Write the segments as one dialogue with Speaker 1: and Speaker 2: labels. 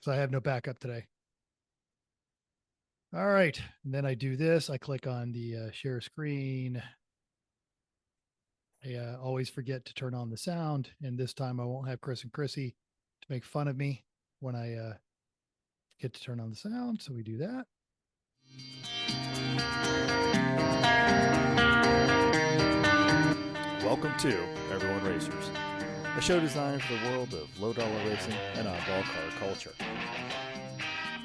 Speaker 1: So I have no backup today. All right. And then I do this. I click on the share screen. I always forget to turn on the sound. And this time I won't have Chris and Chrissy to make fun of me when I get to turn on the sound. So we do that.
Speaker 2: Welcome to Everyone Racers, a show designed for the world of low-dollar racing and oddball car culture.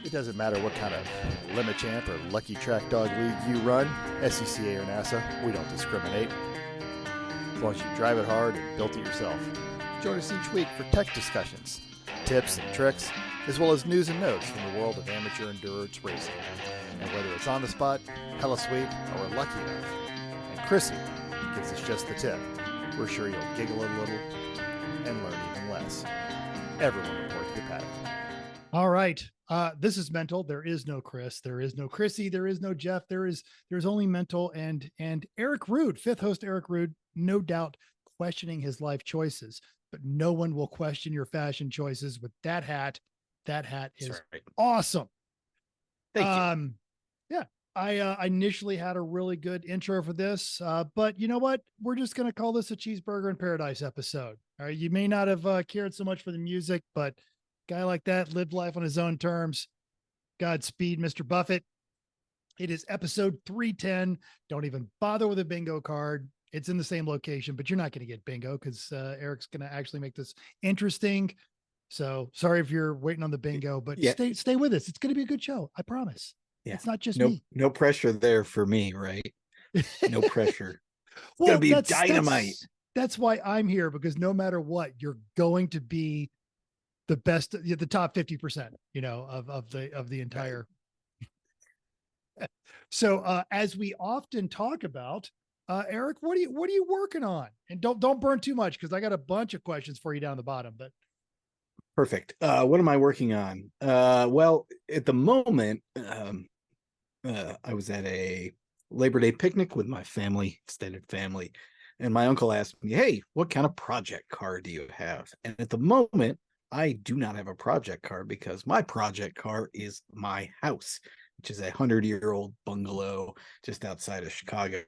Speaker 2: It doesn't matter what kind of Limit Champ or Lucky Track Dog League you run, SCCA or NASA, we don't discriminate. As long as you drive it hard and built it yourself. Join us each week for tech discussions, tips and tricks, as well as news and notes from the world of amateur endurance racing. And whether it's on the spot, hella sweet, or we're lucky enough, and Chrissy gives us just the tip, we're sure you'll giggle a little and learn even less. Everyone report to the paddock.
Speaker 1: All right. This is Mental. There is no Chris. There is no Chrissy. There is no Jeff. There's only Mental and Eric Rood, fifth host Eric Rood, no doubt questioning his life choices, but no one will question your fashion choices with that hat. That hat is awesome.
Speaker 3: Thank you.
Speaker 1: Yeah. I initially had a really good intro for this, but you know what? We're just going to call this a Cheeseburger in Paradise episode. All right. You may not have cared so much for the music, but guy like that lived life on his own terms. Godspeed, Mr. Buffett. It is episode 310. Don't even bother with a bingo card. It's in the same location, but you're not going to get bingo because Eric's going to actually make this interesting. So sorry if you're waiting on the bingo, but stay with us. It's going to be a good show. I promise. Yeah. It's not just me.
Speaker 3: No pressure there for me, right? No pressure. It's going to be dynamite.
Speaker 1: That's why I'm here, because no matter what, you're going to be the best, the top 50%, of the entire. Right. So as we often talk about, Eric, what are you working on? And don't burn too much, because I got a bunch of questions for you down the bottom. But
Speaker 3: perfect. What am I working on? Well, at the moment, I was at a Labor Day picnic with my family, extended family, and my uncle asked me, "Hey, what kind of project car do you have?" And at the moment, I do not have a project car, because my project car is my house, which is a 100-year-old bungalow just outside of Chicago.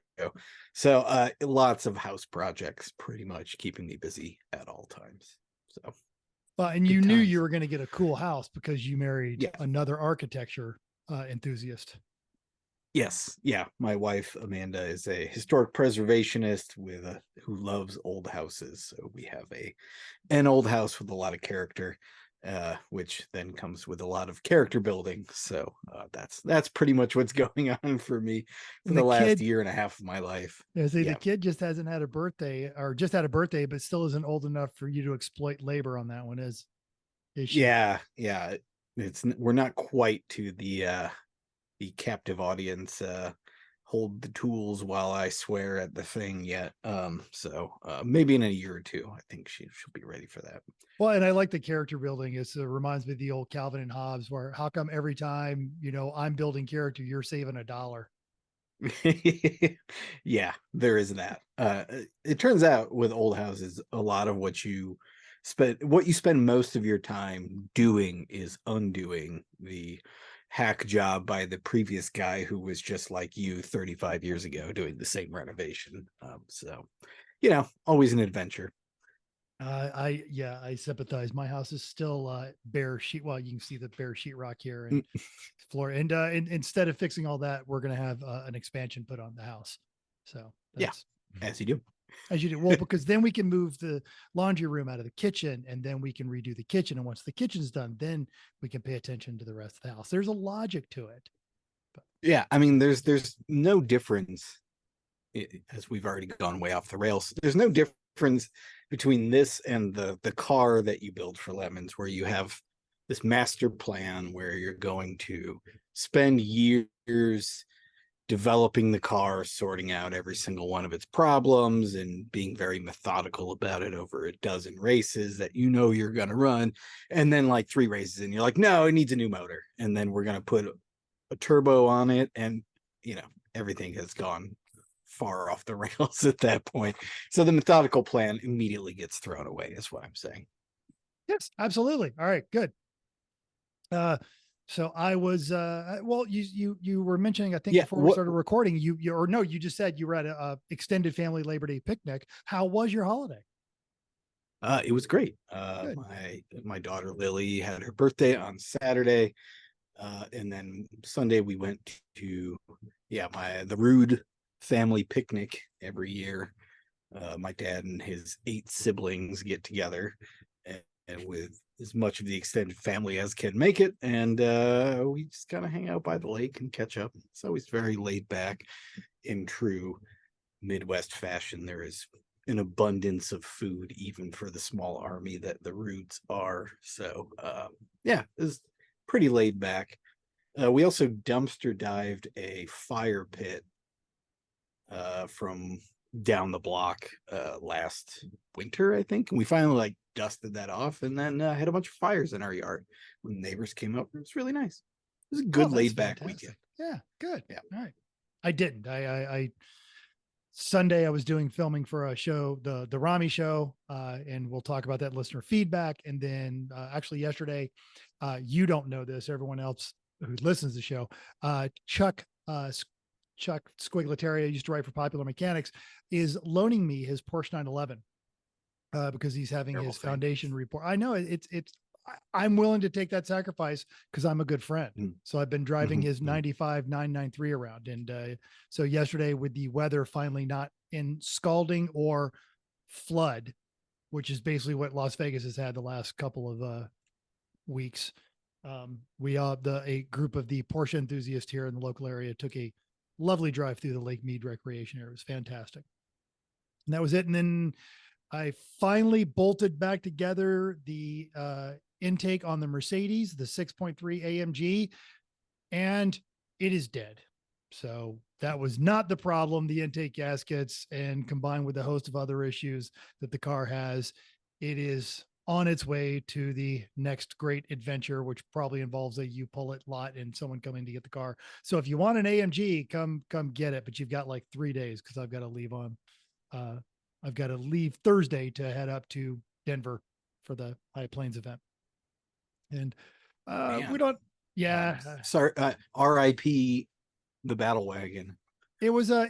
Speaker 3: So lots of house projects, pretty much keeping me busy at all times. So,
Speaker 1: and you knew you were going to get a cool house because you married another architecture enthusiast.
Speaker 3: Yes. Yeah. My wife, Amanda, is a historic preservationist who loves old houses. So we have an old house with a lot of character, which then comes with a lot of character building. So that's pretty much what's going on for me for the last year and a half of my life.
Speaker 1: The kid just hasn't had a birthday, or just had a birthday, but still isn't old enough for you to exploit labor on that one. Is she?
Speaker 3: Yeah. We're not quite to the captive audience, hold the tools while I swear at the thing yet. So maybe in a year or two, I think she'll be ready for that.
Speaker 1: Well, and I like the character building. It reminds me of the old Calvin and Hobbes, where how come every time, I'm building character, you're saving $1?
Speaker 3: Yeah, there is that. It turns out with old houses, a lot of what you spend most of your time doing is undoing the hack job by the previous guy who was just like you 35 years ago doing the same renovation. So, always an adventure.
Speaker 1: I sympathize. My house is still bare sheet. Well, you can see the bare sheetrock here and floor. And instead of fixing all that, we're going to have an expansion put on the house. So
Speaker 3: as you do.
Speaker 1: As you do. Well, because then we can move the laundry room out of the kitchen, and then we can redo the kitchen. And once the kitchen's done, then we can pay attention to the rest of the house. There's a logic to it.
Speaker 3: But yeah, I mean, there's no difference, as we've already gone way off the rails. There's no difference between this and the car that you build for Lemons, where you have this master plan where you're going to spend years developing the car, sorting out every single one of its problems, and being very methodical about it over a dozen races that you're going to run. And then like 3 races and you're like, no, it needs a new motor. And then we're going to put a turbo on it. And, everything has gone far off the rails at that point. So the methodical plan immediately gets thrown away, is what I'm saying.
Speaker 1: Yes, absolutely. All right, good. So I was, well, you were mentioning, I think
Speaker 3: Yeah,
Speaker 1: before we started recording, you just said you were at a extended family Labor Day picnic. How was your holiday?
Speaker 3: It was great.
Speaker 1: Good.
Speaker 3: My daughter Lily had her birthday on Saturday, and then Sunday we went to the Rood family picnic every year. My dad and his 8 siblings get together, and with as much of the extended family as can make it, and we just kind of hang out by the lake and catch up. It's always very laid back in true Midwest fashion. There is an abundance of food, even for the small army that the Roods are. So, it was pretty laid back. We also dumpster dived a fire pit from down the block last winter, I think. And we finally like dusted that off, and then had a bunch of fires in our yard when neighbors came up. It was really nice. It was a good laid back weekend.
Speaker 1: Yeah, good.
Speaker 3: Yeah.
Speaker 1: All right. I didn't. I Sunday I was doing filming for a show, the Rami show, and we'll talk about that listener feedback. And then actually yesterday, you don't know this, everyone else who listens to the show, Chuck Squiglitaria, used to write for Popular Mechanics, is loaning me his Porsche 911 because he's having his foundation report. I know I'm willing to take that sacrifice because I'm a good friend. So I've been driving his 95 993 around. And so yesterday, with the weather finally not in scalding or flood, which is basically what Las Vegas has had the last couple of weeks, a group of the Porsche enthusiasts here in the local area took a lovely drive through the Lake Mead recreation area. It was fantastic. And that was it. And then I finally bolted back together the intake on the Mercedes, the 6.3 AMG, and it is dead. So that was not the problem. The intake gaskets, and combined with a host of other issues that the car has, it is on its way to the next great adventure, which probably involves a you pull it lot and someone coming to get the car. So if you want an AMG, come get it, but you've got like 3 days because I've got to leave Thursday to head up to Denver for the High Plains event. And we don't,
Speaker 3: sorry, RIP the battle wagon.
Speaker 1: It was a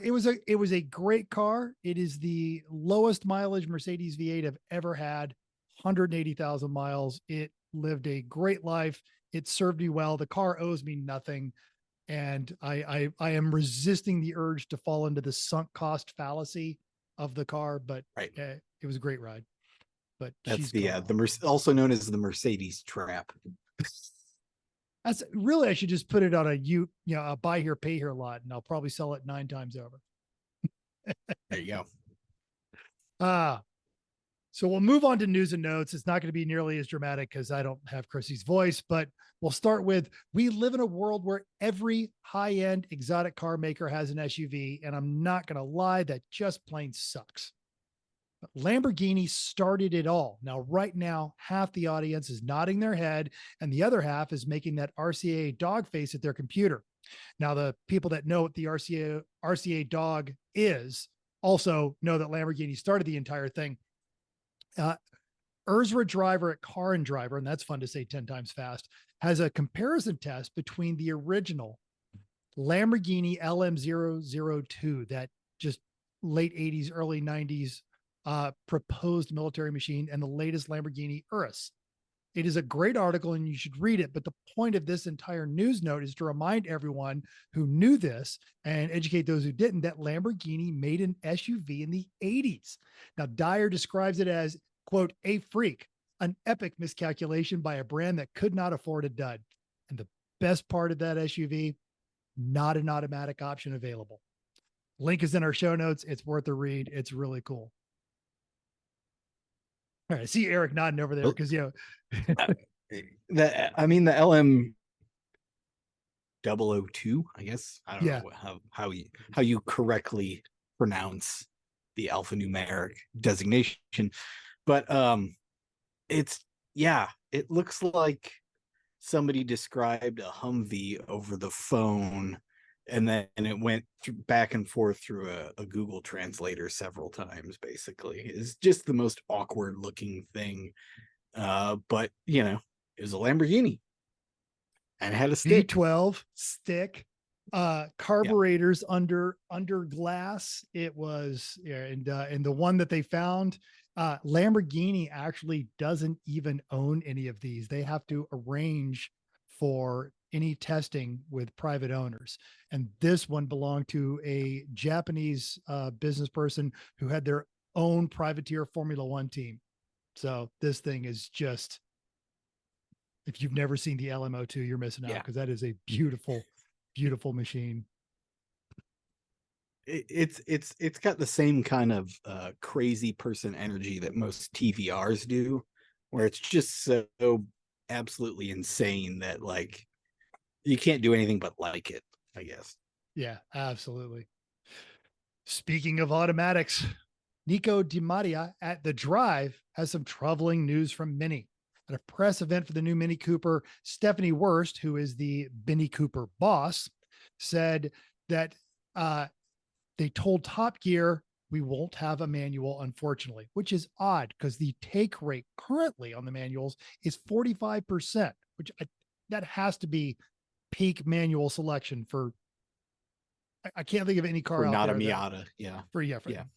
Speaker 1: great car. It is the lowest mileage Mercedes V8 I've ever had, 180,000 miles. It lived a great life. It served me well. The car owes me nothing. And I am resisting the urge to fall into the sunk cost fallacy of the car, but it was a great ride. But
Speaker 3: that's also known as the Mercedes trap.
Speaker 1: That's really, I should just put it on a buy here, pay here lot, and I'll probably sell it 9 times over.
Speaker 3: There you
Speaker 1: go. So we'll move on to news and notes. It's not going to be nearly as dramatic because I don't have Chrissy's voice, but we'll start with, we live in a world where every high-end exotic car maker has an SUV, and I'm not going to lie, that just plain sucks. Lamborghini started it all. Now, right now, half the audience is nodding their head and the other half is making that RCA dog face at their computer. Now, the people that know what the RCA dog is also know that Lamborghini started the entire thing. Ursra Driver at Car and Driver, and that's fun to say 10 times fast, has a comparison test between the original Lamborghini LM002, that just late 80s, early 90s proposed military machine, and the latest Lamborghini Urus. It is a great article and you should read it. But the point of this entire news note is to remind everyone who knew this and educate those who didn't that Lamborghini made an SUV in the 80s. Now, Dyer describes it as, quote, a freak, an epic miscalculation by a brand that could not afford a dud. And the best part of that SUV, not an automatic option available. Link is in our show notes. It's worth a read. It's really cool. All right, I see Eric nodding over there because the
Speaker 3: LM 002, I guess. I don't know how you correctly pronounce the alphanumeric designation, but it looks like somebody described a Humvee over the phone, and then it went back and forth through a Google translator several times. Basically, it's just the most awkward looking thing. But it was a Lamborghini. And it had a stick.
Speaker 1: V12 stick, carburetors under glass. It was, and the one that they found, Lamborghini actually doesn't even own any of these. They have to arrange for any testing with private owners. And this one belonged to a Japanese business person who had their own privateer Formula One team. So this thing is just, if you've never seen the LMO2, you're missing out, because that is a beautiful, beautiful machine.
Speaker 3: It's got the same kind of crazy person energy that most TVRs do, where it's just so absolutely insane that like you can't do anything but like it, I guess.
Speaker 1: Yeah, absolutely. Speaking of automatics, Nico Di Maria at the Drive has some troubling news from Mini. At a press event for the new Mini Cooper, Stephanie Wurst, who is the Mini Cooper boss, said that they told Top Gear, we won't have a manual, unfortunately, which is odd because the take rate currently on the manuals is 45%, which that has to be peak manual selection for, I can't think of any car
Speaker 3: for
Speaker 1: out
Speaker 3: not
Speaker 1: there
Speaker 3: a Miata.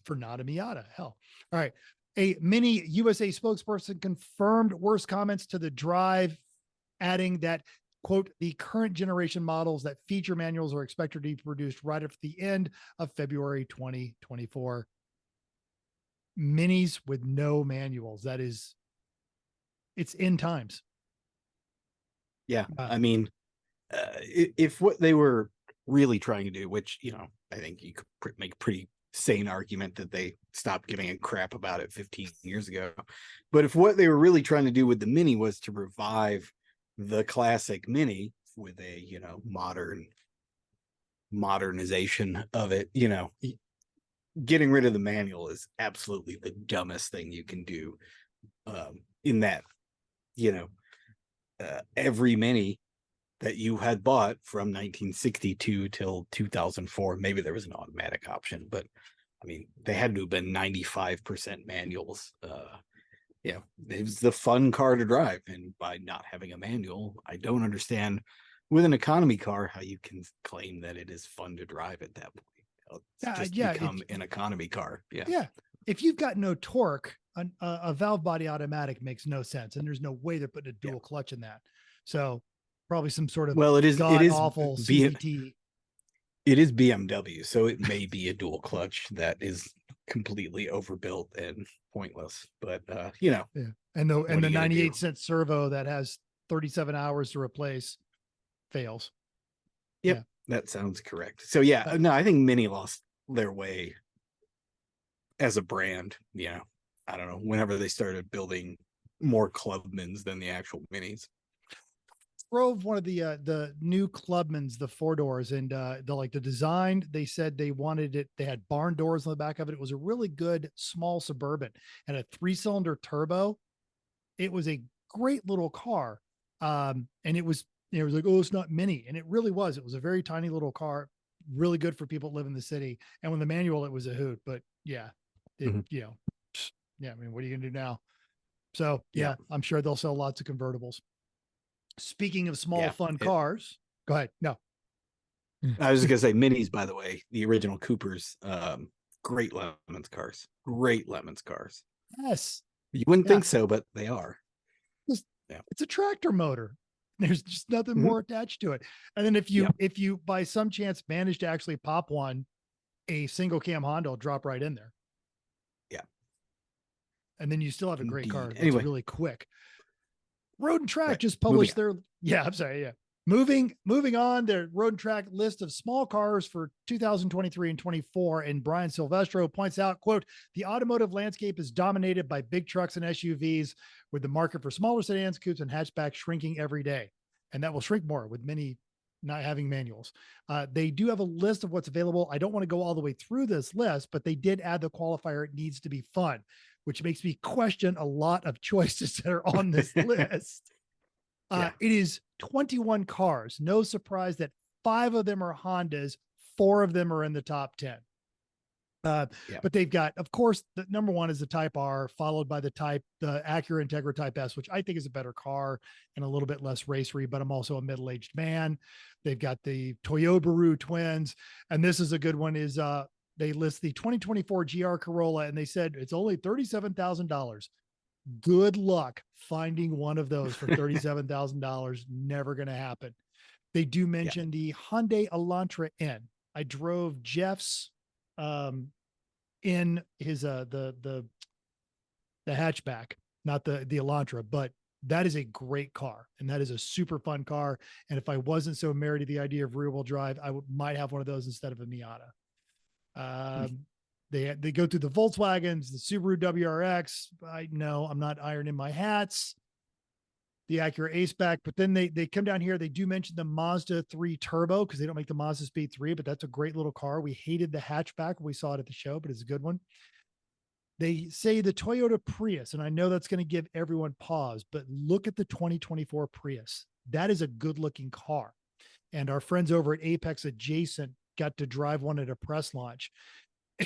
Speaker 1: For not a Miata. Hell. All right. A Mini USA spokesperson confirmed Worst comments to the Drive, adding that, quote, the current generation models that feature manuals are expected to be produced right after the end of February 2024. Minis with no manuals. That is, it's end times.
Speaker 3: Yeah. I mean, if what they were really trying to do, which, you know, I think you could make a pretty sane argument that they stopped giving a crap about it 15 years ago. But if what they were really trying to do with the Mini was to revive the classic Mini with a, you know, modernization of it, you know, getting rid of the manual is absolutely the dumbest thing you can do. In that, you know, every Mini that you had bought from 1962 till 2004, maybe there was an automatic option, but I mean, they had to have been 95% manuals. You know, it was the fun car to drive, and by not having a manual, I don't understand with an economy car how you can claim that it is fun to drive at that point. It's just become an economy car. Yeah.
Speaker 1: If you've got no torque, a valve body automatic makes no sense, and there's no way they're putting a dual clutch in that. So probably some sort of
Speaker 3: it is
Speaker 1: awful CVT.
Speaker 3: It is BMW, so it may be a dual clutch that is completely overbuilt and pointless. But you know,
Speaker 1: and the 98-cent servo that has 37 hours to replace fails.
Speaker 3: Yep, that sounds correct. So no, I think Mini lost their way as a brand. You know, I don't know, whenever they started building more Clubmans than the actual Minis.
Speaker 1: Drove one of the new Clubmans, the 4-doors, and the design, they said they wanted it. They had barn doors on the back of it. It was a really good small Suburban and a 3-cylinder turbo. It was a great little car. And it was like, oh, it's not Mini. And it really was. It was a very tiny little car, really good for people that live in the city. And with the manual, it was a hoot, but you know, I mean, what are you going to do now? So yeah, I'm sure they'll sell lots of convertibles. Speaking of small, fun cars, go ahead. No,
Speaker 3: I was just gonna say Minis, by the way, the original Coopers, great Lemons cars.
Speaker 1: Yes.
Speaker 3: You wouldn't think so, but they are.
Speaker 1: It's a tractor motor. There's just nothing more attached to it. And then if you by some chance manage to actually pop one, a single cam Honda will drop right in there.
Speaker 3: Yeah.
Speaker 1: And then you still have a great car that's
Speaker 3: anyway,
Speaker 1: really quick. Road and Track just published their moving on their Road and Track list of small cars for 2023 and 24. And Brian Silvestro points out, quote, the automotive landscape is dominated by big trucks and SUVs, with the market for smaller sedans, coupes, and hatchbacks shrinking every day. And that will shrink more with Mini not having manuals. They do have a list of what's available. I don't want to go all the way through this list, but they did add the qualifier, it needs to be fun, which makes me question a lot of choices that are on this list. It is 21 cars. No surprise that 5 of them are Hondas. 4 of them are in the top 10.
Speaker 3: Yeah.
Speaker 1: But they've got, of course, the number one is the Type R, followed by the Acura Integra Type S, which I think is a better car and a little bit less racery, but I'm also a middle-aged man. They've got the Toyobaru twins. And this is a good one is, they list the 2024 GR Corolla and they said it's only $37,000. Good luck finding one of those for $37,000. Never going to happen. They do mention the Hyundai Elantra N. I drove Jeff's, in his the hatchback, not the Elantra, but that is a great car and that is a super fun car. And if I wasn't so married to the idea of rear wheel drive, I might have one of those instead of a Miata. They go through the Volkswagens, the Subaru WRX. I know I'm not ironing my hats. The Acura Aceback, but then they come down here. They do mention the Mazda 3 Turbo because they don't make the Mazda Speed 3, but that's a great little car. We hated the hatchback when we saw it at the show, but it's a good one. They say the Toyota Prius, and I know that's going to give everyone pause, but look at the 2024 Prius. That is a good looking car. And our friends over at Apex Adjacent got to drive one at a press launch.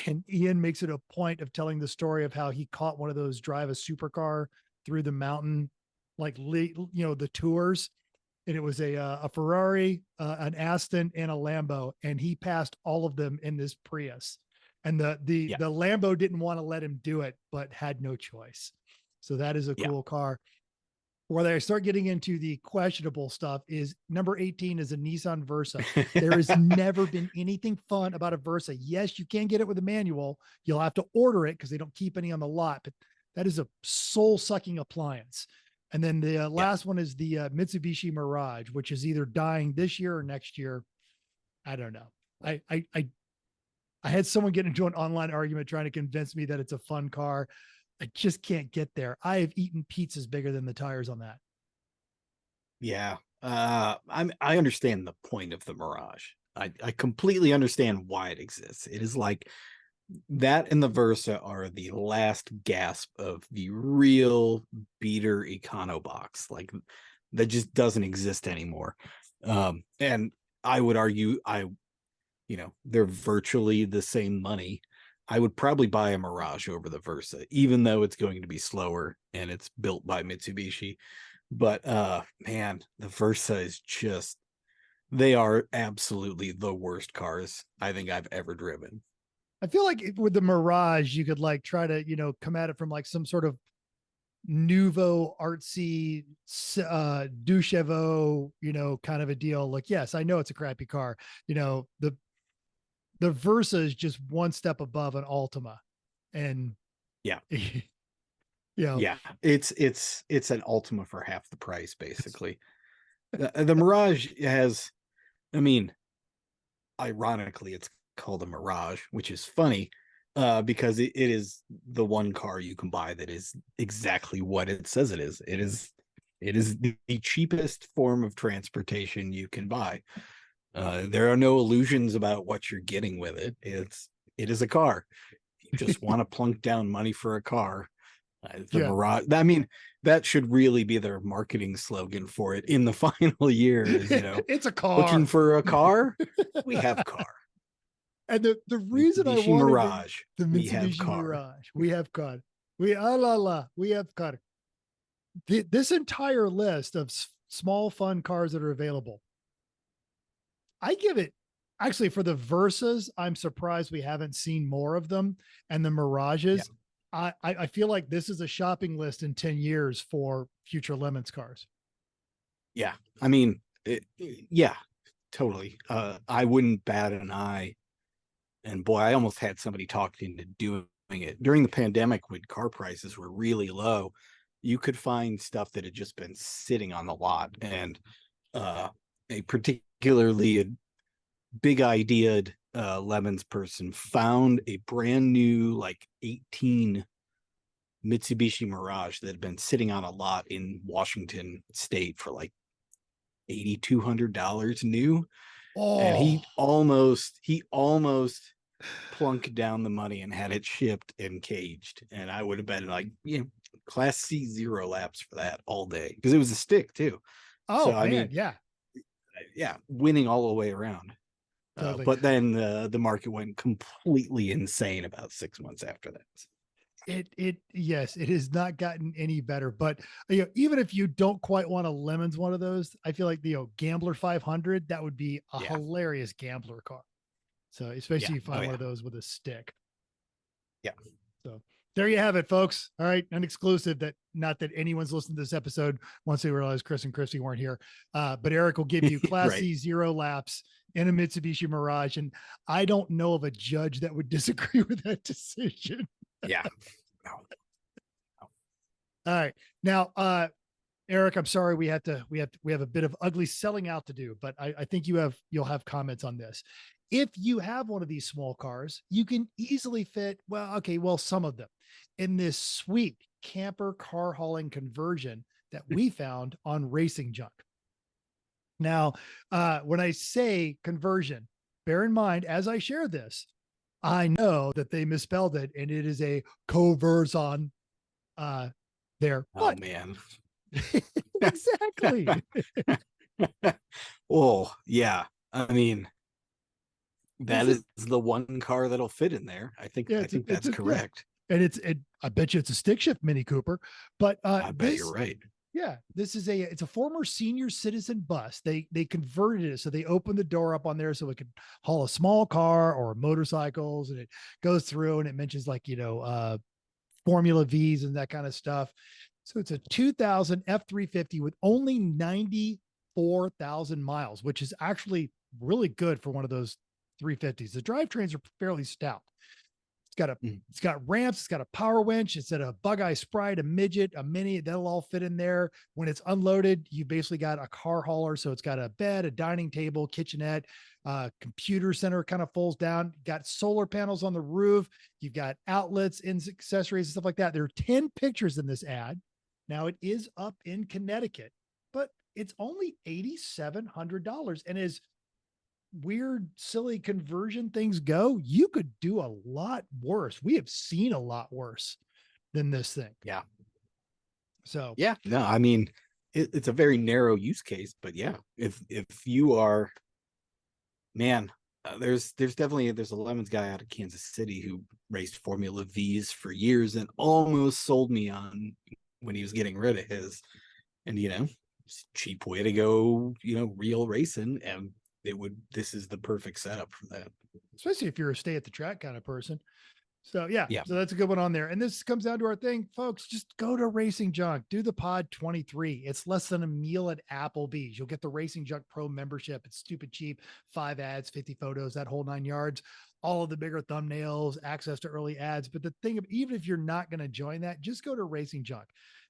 Speaker 1: And Ian makes it a point of telling the story of how he caught one of those drive a supercar through the mountain, like, the tours. And it was a Ferrari, an Aston, and a Lambo. And he passed all of them in this Prius. And the Lambo didn't want to let him do it, but had no choice. So that is a cool car. Where I start getting into the questionable stuff is number 18 is a Nissan Versa. There has never been anything fun about a Versa. Yes, you can get it with a manual. You'll have to order it because they don't keep any on the lot, but that is a soul sucking appliance. And then the last one is the Mitsubishi Mirage, which is either dying this year or next year. I don't know. I had someone get into an online argument trying to convince me that it's a fun car. I just can't get there. I have eaten pizzas bigger than the tires on that.
Speaker 3: Yeah. I understand the point of the Mirage. I completely understand why it exists. It is like that and the Versa are the last gasp of the real beater econo box. Like, that just doesn't exist anymore. And I would argue they're virtually the same money. I would probably buy a Mirage over the Versa, even though it's going to be slower and it's built by Mitsubishi. But man, the Versa is just, they are absolutely the worst cars I think I've ever driven.
Speaker 1: I feel like with the Mirage, you could like try to, come at it from like some sort of nouveau artsy douchevo, kind of a deal. Like, yes, I know it's a crappy car. The Versa is just one step above an Altima. And
Speaker 3: it's an Altima for half the price, basically. The Mirage has, ironically, it's called a Mirage, which is funny because it is the one car you can buy that is exactly what it says it is. It is the cheapest form of transportation you can buy. There are no illusions about what you're getting with it. It is a car. You just want to plunk down money for a car. Mirage. That should really be their marketing slogan for it in the final year. Is,
Speaker 1: it's a car.
Speaker 3: Looking for a car? We have car.
Speaker 1: And the reason
Speaker 3: Mitsubishi
Speaker 1: I wanted
Speaker 3: Mirage,
Speaker 1: the
Speaker 3: we have
Speaker 1: Mitsubishi
Speaker 3: car.
Speaker 1: Mirage, we have car. We have car. This entire list of small fun cars that are available, I give it, actually, for the Versas, I'm surprised we haven't seen more of them. And the Mirages, I feel like this is a shopping list in 10 years for future Lemons cars.
Speaker 3: Yeah. Totally. I wouldn't bat an eye. And boy, I almost had somebody talked into doing it during the pandemic when car prices were really low. You could find stuff that had just been sitting on the lot, and a particularly big ideaed Lemons person found a brand new like 18 Mitsubishi Mirage that had been sitting on a lot in Washington State for like $8,200 new. And he almost plunked down the money and had it shipped and caged. And I would have been like, class C 0 laps for that all day, because it was a stick too.
Speaker 1: Oh, so, man, yeah,
Speaker 3: winning all the way around.
Speaker 1: Totally.
Speaker 3: But then the market went completely insane about 6 months after that.
Speaker 1: Yes, it has not gotten any better. But even if you don't quite want a lemons one of those, I feel like the Gambler 500, that would be a hilarious gambler car. So especially if you find one of those with a stick.
Speaker 3: Yeah.
Speaker 1: So there you have it, folks. All right, an exclusive that not that anyone's listened to this episode once they realize Chris and Chrissy weren't here. But Eric will give you Class C 0 laps in a Mitsubishi Mirage, and I don't know of a judge that would disagree with that decision.
Speaker 3: Yeah. No.
Speaker 1: All right. Now, Eric, I'm sorry we have a bit of ugly selling out to do, but I think you'll have comments on this. If you have one of these small cars, you can easily fit, some of them in this sweet camper car hauling conversion that we found on Racing Junk. Now, when I say conversion, bear in mind, as I share this, I know that they misspelled it and it is a COVERSION there.
Speaker 3: Oh, man.
Speaker 1: Exactly.
Speaker 3: Oh, yeah. I mean, that is the one car that'll fit in there. I think that's correct.
Speaker 1: Yeah. And I bet you it's a stick shift Mini Cooper, but
Speaker 3: I bet you're right.
Speaker 1: Yeah, this is it's a former senior citizen bus. They converted it. So they opened the door up on there so it could haul a small car or motorcycles, and it goes through and it mentions Formula V's and that kind of stuff. So it's a 2000 F350 with only 94,000 miles, which is actually really good for one of those 350s. The drivetrains are fairly stout. It's got ramps, it's got a power winch, it's got a Bug-Eye Sprite, a midget, a mini, that'll all fit in there. When it's unloaded, you basically got a car hauler. So it's got a bed, a dining table, kitchenette, computer center kind of folds down, got solar panels on the roof. You've got outlets and accessories and stuff like that. There are 10 pictures in this ad. Now it is up in Connecticut, but it's only $8,700. And as weird, silly conversion things go, you could do a lot worse. We have seen a lot worse than this thing.
Speaker 3: Yeah.
Speaker 1: So
Speaker 3: yeah, no, I mean, it's a very narrow use case, but yeah, if you are, man, there's a Lemons guy out of Kansas City who raced Formula V's for years and almost sold me on when he was getting rid of his, and it's a cheap way to go, real racing, and this is the perfect setup for that,
Speaker 1: especially if you're a stay at the track kind of person. So yeah,
Speaker 3: yeah.
Speaker 1: So that's a good one on there. And this comes down to our thing, folks. Just go to Racing Junk, do the pod 23. It's less than a meal at Applebee's. You'll get the Racing Junk Pro membership. It's stupid cheap, 5 ads, 50 photos, that whole 9 yards, all of the bigger thumbnails, access to early ads. But the thing of, even if you're not going to join that, just go to Racing Junk.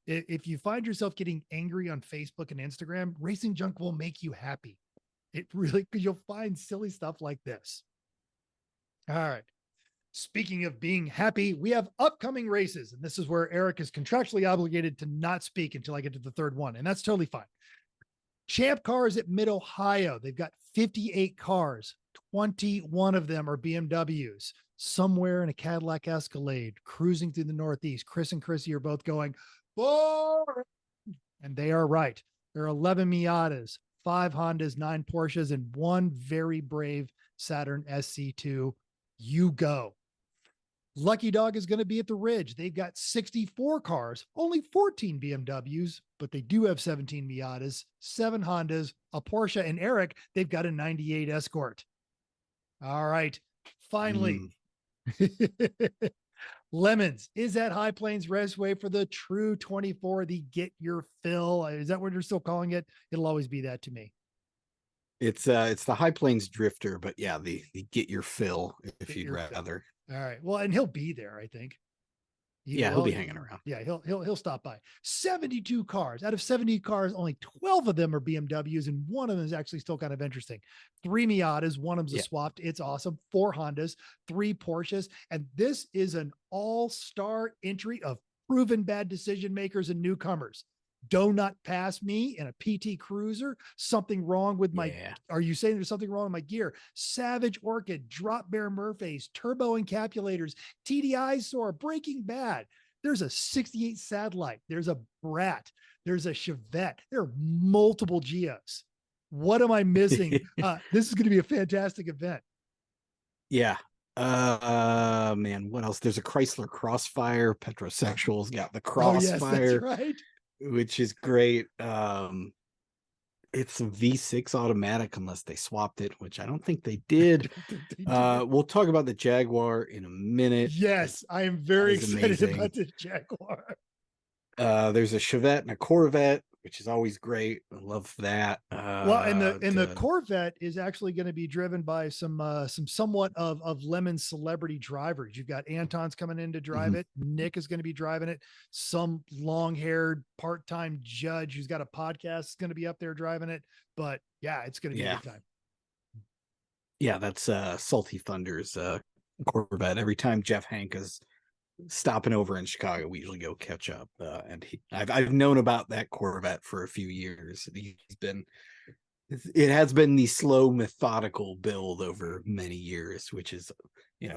Speaker 1: If you find yourself getting angry on Facebook and Instagram, Racing Junk will make you happy. It really, because you'll find silly stuff like this. All right. Speaking of being happy, we have upcoming races. And this is where Eric is contractually obligated to not speak until I get to the third one. And that's totally fine. Champ Cars at Mid-Ohio. They've got 58 cars. 21 of them are BMWs. Somewhere in a Cadillac Escalade, cruising through the Northeast. Chris and Chrissy are both going, boring. And they are right. There are 11 Miatas, 5 Hondas, 9 Porsches, and 1 very brave Saturn SC2. You go. Lucky Dog is going to be at the Ridge. They've got 64 cars, only 14 BMWs, but they do have 17 Miatas, 7 Hondas, a Porsche, and Eric, they've got a 98 Escort. All right. Finally, Lemons is at High Plains Raceway for the True 24, the Get Your Fill. Is that what you're still calling it? It'll always be that to me.
Speaker 3: It's the High Plains Drifter, but yeah, the Get Your Fill, if you'd rather.
Speaker 1: All right. Well, and he'll be there, I think.
Speaker 3: He'll be hanging around.
Speaker 1: Yeah, he'll stop by. 72 cars. Out of 70 cars, only 12 of them are BMWs, and one of them is actually still kind of interesting. 3 Miatas, one of them's a swapped. It's awesome. 4 Hondas, 3 Porsches, and this is an all-star entry of proven bad decision makers and newcomers. Do Not Pass Me in a PT Cruiser. Something wrong with my, Are you saying there's something wrong with my gear? Savage Orchid, Drop Bear Murphys, Turbo Encapulators, TDI Soar, Breaking Bad. There's a 68 Satellite. There's a Brat. There's a Chevette. There are multiple Geos. What am I missing? This is going to be a fantastic event.
Speaker 3: Yeah. Man, what else? There's a Chrysler Crossfire. Petrosexuals got the
Speaker 1: Oh, yes, that's
Speaker 3: Crossfire,
Speaker 1: right.
Speaker 3: which is great. It's a V6 automatic unless they swapped it, which I don't think they
Speaker 1: I
Speaker 3: did.
Speaker 1: don't think they did.
Speaker 3: We'll talk about the Jaguar in a minute.
Speaker 1: Yes, I am
Speaker 3: That
Speaker 1: very
Speaker 3: is
Speaker 1: excited
Speaker 3: amazing.
Speaker 1: about this Jaguar.
Speaker 3: There's a Chevette and a Corvette, which is always great. I love that.
Speaker 1: Well, and the Corvette is actually going to be driven by some somewhat of Lemon's celebrity drivers. You've got Anton's coming in to drive it. Nick is going to be driving it. Some long-haired part-time judge who's got a podcast is going to be up there driving it. But yeah, it's going to be a good time.
Speaker 3: Yeah, that's Salty Thunder's Corvette. Every time Jeff Hank is stopping over in Chicago, we usually go catch up. And I've known about that Corvette for a few years. It has been the slow, methodical build over many years, which is,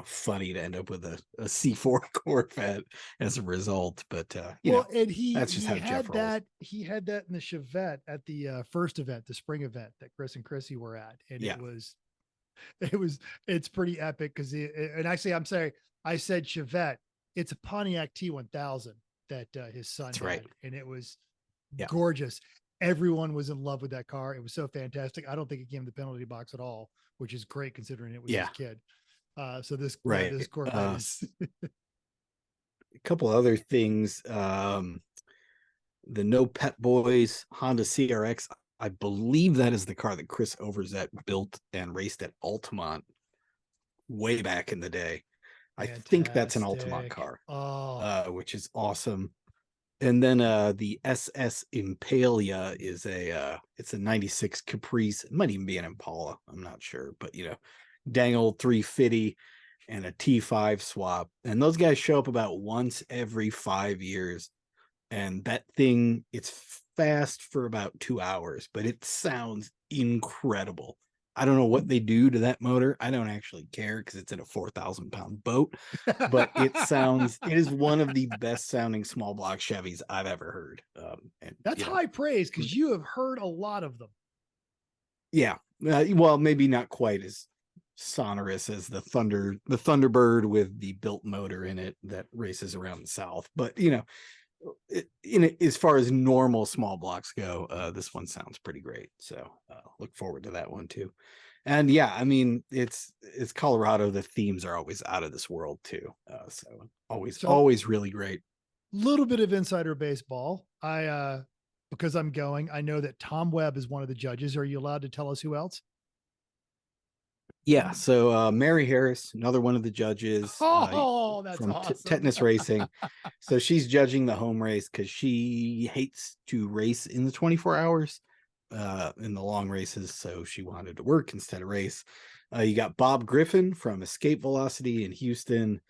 Speaker 3: funny to end up with a C4 Corvette as a result. But
Speaker 1: and
Speaker 3: that's just how Jeff rolls.
Speaker 1: He had that in the Chevette at the first event, the spring event that Chris and Chrissy were at, and it's pretty epic because and actually I'm sorry, I said Chevette. It's a Pontiac T1000 that his son
Speaker 3: That's
Speaker 1: had,
Speaker 3: right.
Speaker 1: and it was gorgeous. Everyone was in love with that car. It was so fantastic. I don't think it came in the penalty box at all, which is great considering it was his kid. So this Corvette is
Speaker 3: a couple other things. The No Pet Boys Honda CRX. I believe that is the car that Chris Overzet built and raced at Altamont way back in the day. I think that's an Altamont car, which is awesome. And then the SS Impalia is it's a 96 Caprice. It might even be an Impala. I'm not sure, but dang old 350 and a T5 swap. And those guys show up about once every 5 years. And that thing, it's fast for about 2 hours, but it sounds incredible. I don't know what they do to that motor. I don't actually care because it's in a 4,000-pound boat, but it is one of the best sounding small block Chevys I've ever heard. And
Speaker 1: that's high praise because you have heard a lot of them.
Speaker 3: Yeah. Well, maybe not quite as sonorous as the Thunderbird with the built motor in it that races around the South. But, as far as normal small blocks go, this one sounds pretty great. So look forward to that one too. And it's Colorado. The themes are always out of this world too. So always really great.
Speaker 1: Little bit of insider baseball. Because I'm going, I know that Tom Webb is one of the judges. Are you allowed to tell us who else?
Speaker 3: Yeah, so Mary Harris, another one of the judges.
Speaker 1: That's
Speaker 3: from
Speaker 1: awesome.
Speaker 3: Tetanus Racing. So she's judging the home race because she hates to race in the 24 hours in the long races. So she wanted to work instead of race. You got Bob Griffin from Escape Velocity in Houston,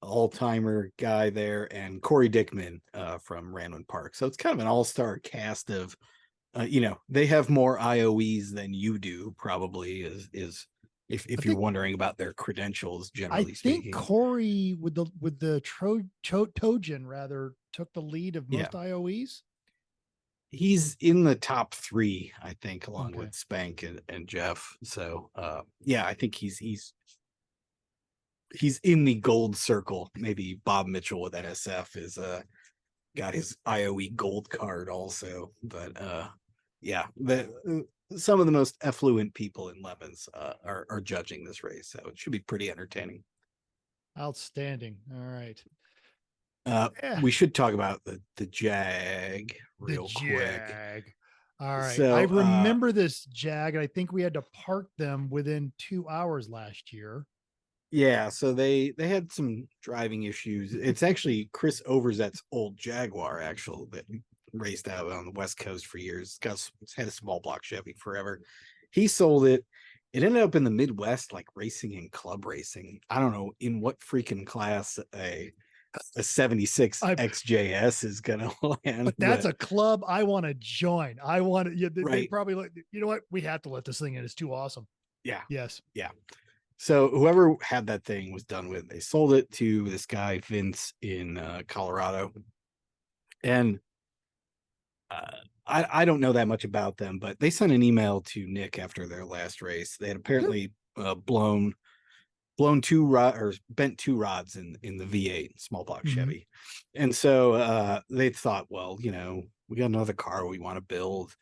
Speaker 3: all-timer guy there, and Corey Dickman from Ranwood Park. So it's kind of an all-star cast of, they have more IOEs than you do, probably, is if you're wondering about their credentials, generally speaking. I think
Speaker 1: Corey with the Trojan rather took the lead of most IOEs.
Speaker 3: He's in the top 3, I think, along with Spank and Jeff. So I think he's in the gold circle. Maybe Bob Mitchell with NSF is got his IOE gold card also. But some of the most affluent people in Lemons are judging this race, so it should be pretty entertaining.
Speaker 1: Outstanding. All right.
Speaker 3: We should talk about the Jag real quick.
Speaker 1: All right. So, I remember this Jag, and I think we had to park them within 2 hours last year.
Speaker 3: Yeah, so they had some driving issues. It's actually Chris Overzet's old Jaguar, that raced out on the West Coast for years. It's had a small block Chevy forever. He sold it. It ended up in the Midwest, like racing and club racing. I don't know in what freaking class a 76 XJS is gonna land.
Speaker 1: But that's a club I want to join. I want to. They probably like. You know what? We have to let this thing in. It's too awesome.
Speaker 3: Yeah.
Speaker 1: Yes.
Speaker 3: Yeah. So whoever had that thing was done with. They sold it to this guy Vince in Colorado, and I don't know that much about them, but they sent an email to Nick after their last race. They had apparently blown or bent two rods in the V8 small block Chevy. And so they thought, well, we got another car we want to build.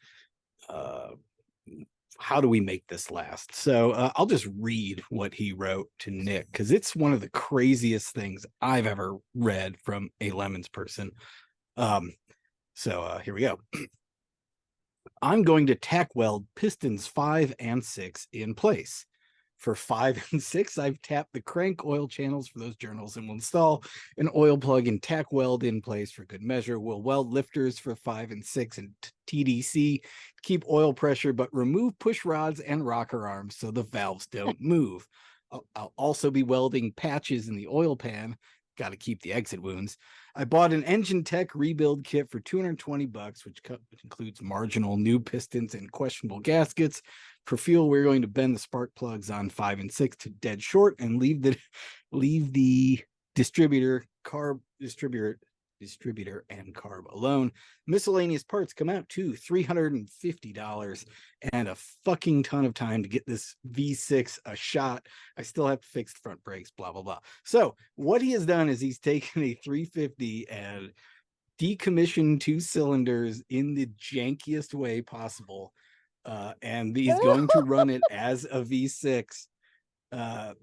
Speaker 3: How do we make this last? So I'll just read what he wrote to Nick, because it's one of the craziest things I've ever read from a Lemons person. So here we go. I'm going to tack weld pistons 5 and 6 in place. For 5 and 6, I've tapped the crank oil channels for those journals and will install an oil plug and tack weld in place for good measure. We'll weld lifters for 5 and 6 and TDC, keep oil pressure, but remove push rods and rocker arms so the valves don't move. I'll also be welding patches in the oil pan. Got to keep the exit wounds. I bought an Engine Tech rebuild kit for $220, which includes marginal new pistons and questionable gaskets. For fuel, we're going to bend the spark plugs on 5 and 6 to dead short and leave the distributor and carb alone. Miscellaneous parts come out to $350 and a fucking ton of time to get this V6 a shot. I still have to fix the front brakes, blah, blah, blah. So what he has done is he's taken a 350 and decommissioned 2 cylinders in the jankiest way possible. And he's going to run it as a V6.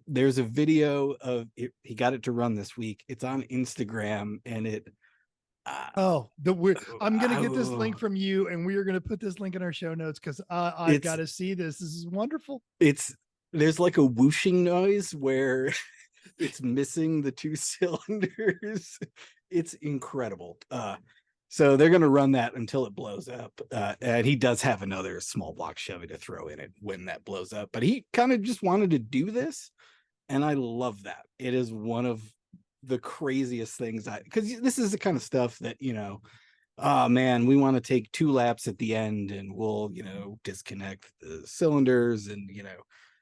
Speaker 3: There's a video of it. He got it to run this week. It's on Instagram, and it
Speaker 1: I'm gonna get this link from you, and we are gonna put this link in our show notes, because I've got to see this. This is wonderful.
Speaker 3: There's like a whooshing noise where it's missing the 2 cylinders. It's incredible. So they're gonna run that until it blows up. And he does have another small block Chevy to throw in it when that blows up, but he kind of just wanted to do this, and I love that. It is one of the craziest things, because this is the kind of stuff that, oh man, we want to take 2 laps at the end and we'll, disconnect the cylinders and,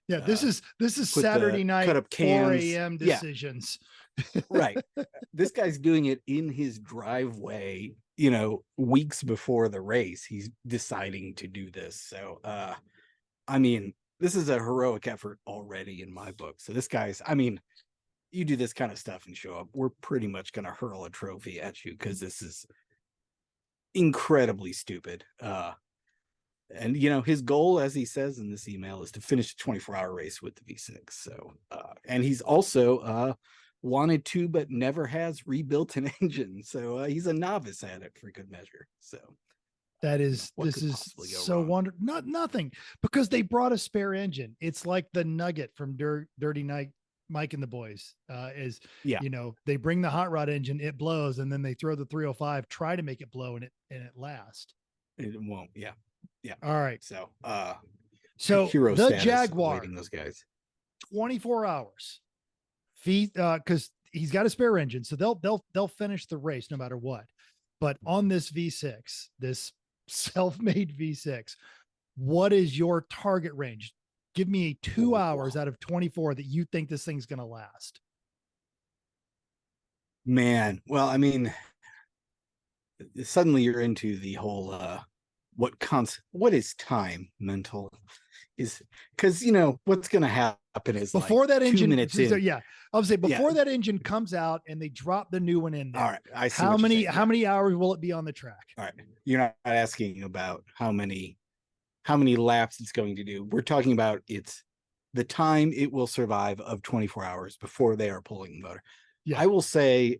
Speaker 1: this is Saturday night,
Speaker 3: cut up cans.
Speaker 1: 4 a.m. decisions.
Speaker 3: Yeah. Right. This guy's doing it in his driveway, weeks before the race. He's deciding to do this. So, I mean, this is a heroic effort already in my book. So this guy's, you do this kind of stuff and show up, we're pretty much going to hurl a trophy at you, because this is incredibly stupid. And his goal, as he says in this email, is to finish a 24-hour race with the V6. So and he's also wanted to but never has rebuilt an engine, so he's a novice at it for good measure. So this is so wonderful. Nothing, because they brought a spare engine. It's like the Nugget from Dirty Night Mike and the Boys. They bring the hot rod engine, it blows, and then they throw the 305, try to make it blow, and it lasts. It won't. Yeah.
Speaker 1: All right.
Speaker 3: So
Speaker 1: hero the Jaguar,
Speaker 3: those guys,
Speaker 1: 24 hours. Because he's got a spare engine, so they'll finish the race no matter what. But on this V6, this self-made V6, what is your target range? Give me 2 hours out of 24 that you think this thing's going to last.
Speaker 3: Man, well, suddenly you're into the whole what is time mental, is because what's going to happen is
Speaker 1: before that engine
Speaker 3: 2 minutes in.
Speaker 1: I'll say before that engine comes out and they drop the new one in there.
Speaker 3: All right, I see.
Speaker 1: How many hours will it be on the track?
Speaker 3: All right, you're not asking about how many laps it's going to do. We're talking about it's the time it will survive of 24 hours before they are pulling the motor. I will say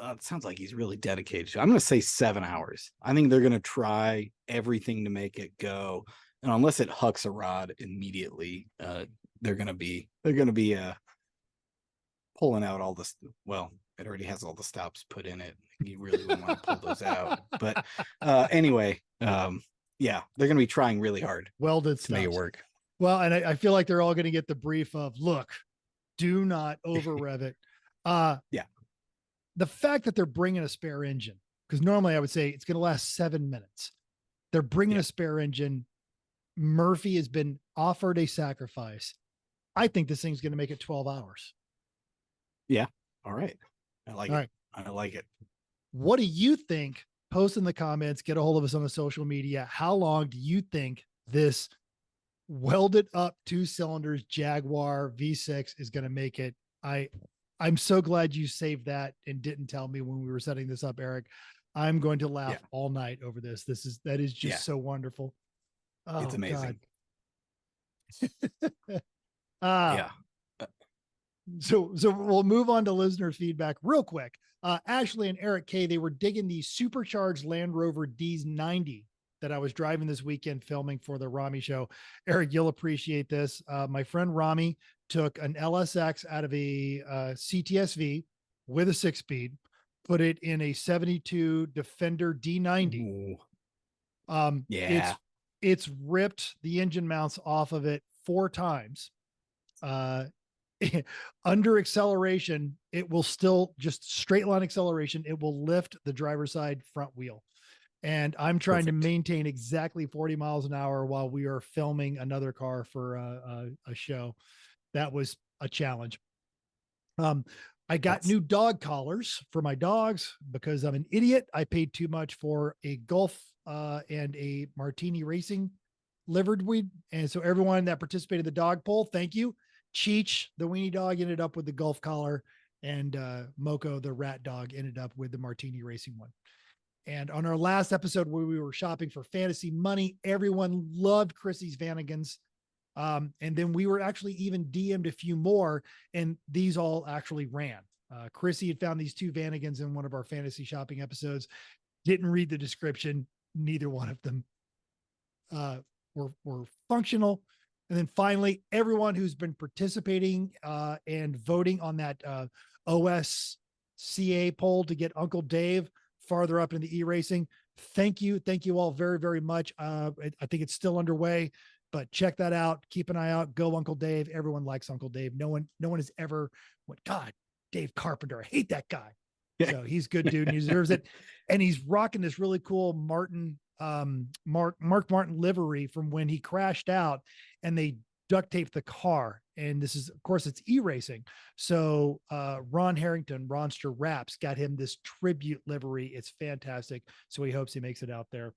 Speaker 3: it sounds like he's really dedicated. I'm going to say 7 hours. I think they're going to try everything to make it go, and unless it hucks a rod immediately, they're going to be pulling out all this. Well, it already has all the stops put in it. You really wouldn't want to pull those out. But anyway, they're going to be trying really hard.
Speaker 1: Welded
Speaker 3: to make it work.
Speaker 1: Well, and I feel like they're all going to get the brief of, look, do not over rev it. The fact that they're bringing a spare engine, because normally I would say it's going to last 7 minutes. They're bringing a spare engine. Murphy has been offered a sacrifice. I think this thing's going to make it 12 hours.
Speaker 3: Yeah. All right. I like it. I like it.
Speaker 1: What do you think post in the comments, get a hold of us on the social media. How long do you think this welded up 2 cylinders Jaguar V6 is going to make it? I'm so glad you saved that and didn't tell me when we were setting this up, Eric. I'm going to laugh all night over this. That is just so wonderful. Oh,
Speaker 3: it's amazing.
Speaker 1: God. So we'll move on to listener feedback real quick. Ashley and Eric K, they were digging the supercharged Land Rover D's90 that I was driving this weekend filming for the Rami show. Eric, you'll appreciate this. My friend Rami took an LSX out of a CTSV with a 6-speed, put it in a 72 Defender D90.
Speaker 3: Ooh.
Speaker 1: It's ripped the engine mounts off of it 4 times. Under acceleration, it will still just straight line acceleration. It will lift the driver's side front wheel. And I'm trying to maintain exactly 40 miles an hour while we are filming another car for a show. That was a challenge. I got new dog collars for my dogs because I'm an idiot. I paid too much for a Gulf and a Martini Racing livered weed. And so everyone that participated in the dog poll, thank you. Cheech, the weenie dog, ended up with the Gulf collar, and Moko, the rat dog, ended up with the Martini Racing one. And on our last episode where we were shopping for fantasy money, everyone loved Chrissy's Vanagons. And then we were actually even DM'd a few more, and these all actually ran. Chrissy had found these 2 Vanagons in one of our fantasy shopping episodes, didn't read the description. Neither one of them were functional. And then finally, everyone who's been participating and voting on that OSCA poll to get Uncle Dave farther up in the e-racing. Thank you. Thank you all very, very much. I think it's still underway, but check that out. Keep an eye out. Go Uncle Dave. Everyone likes Uncle Dave. No one has ever went, God, Dave Carpenter, I hate that guy. So he's good dude and he deserves it. And he's rocking this really cool Mark Martin livery from when he crashed out and they duct taped the car. And this is, of course, it's e-racing. So Ron Harrington, Ronster Raps, got him this tribute livery. It's fantastic. So he hopes he makes it out there.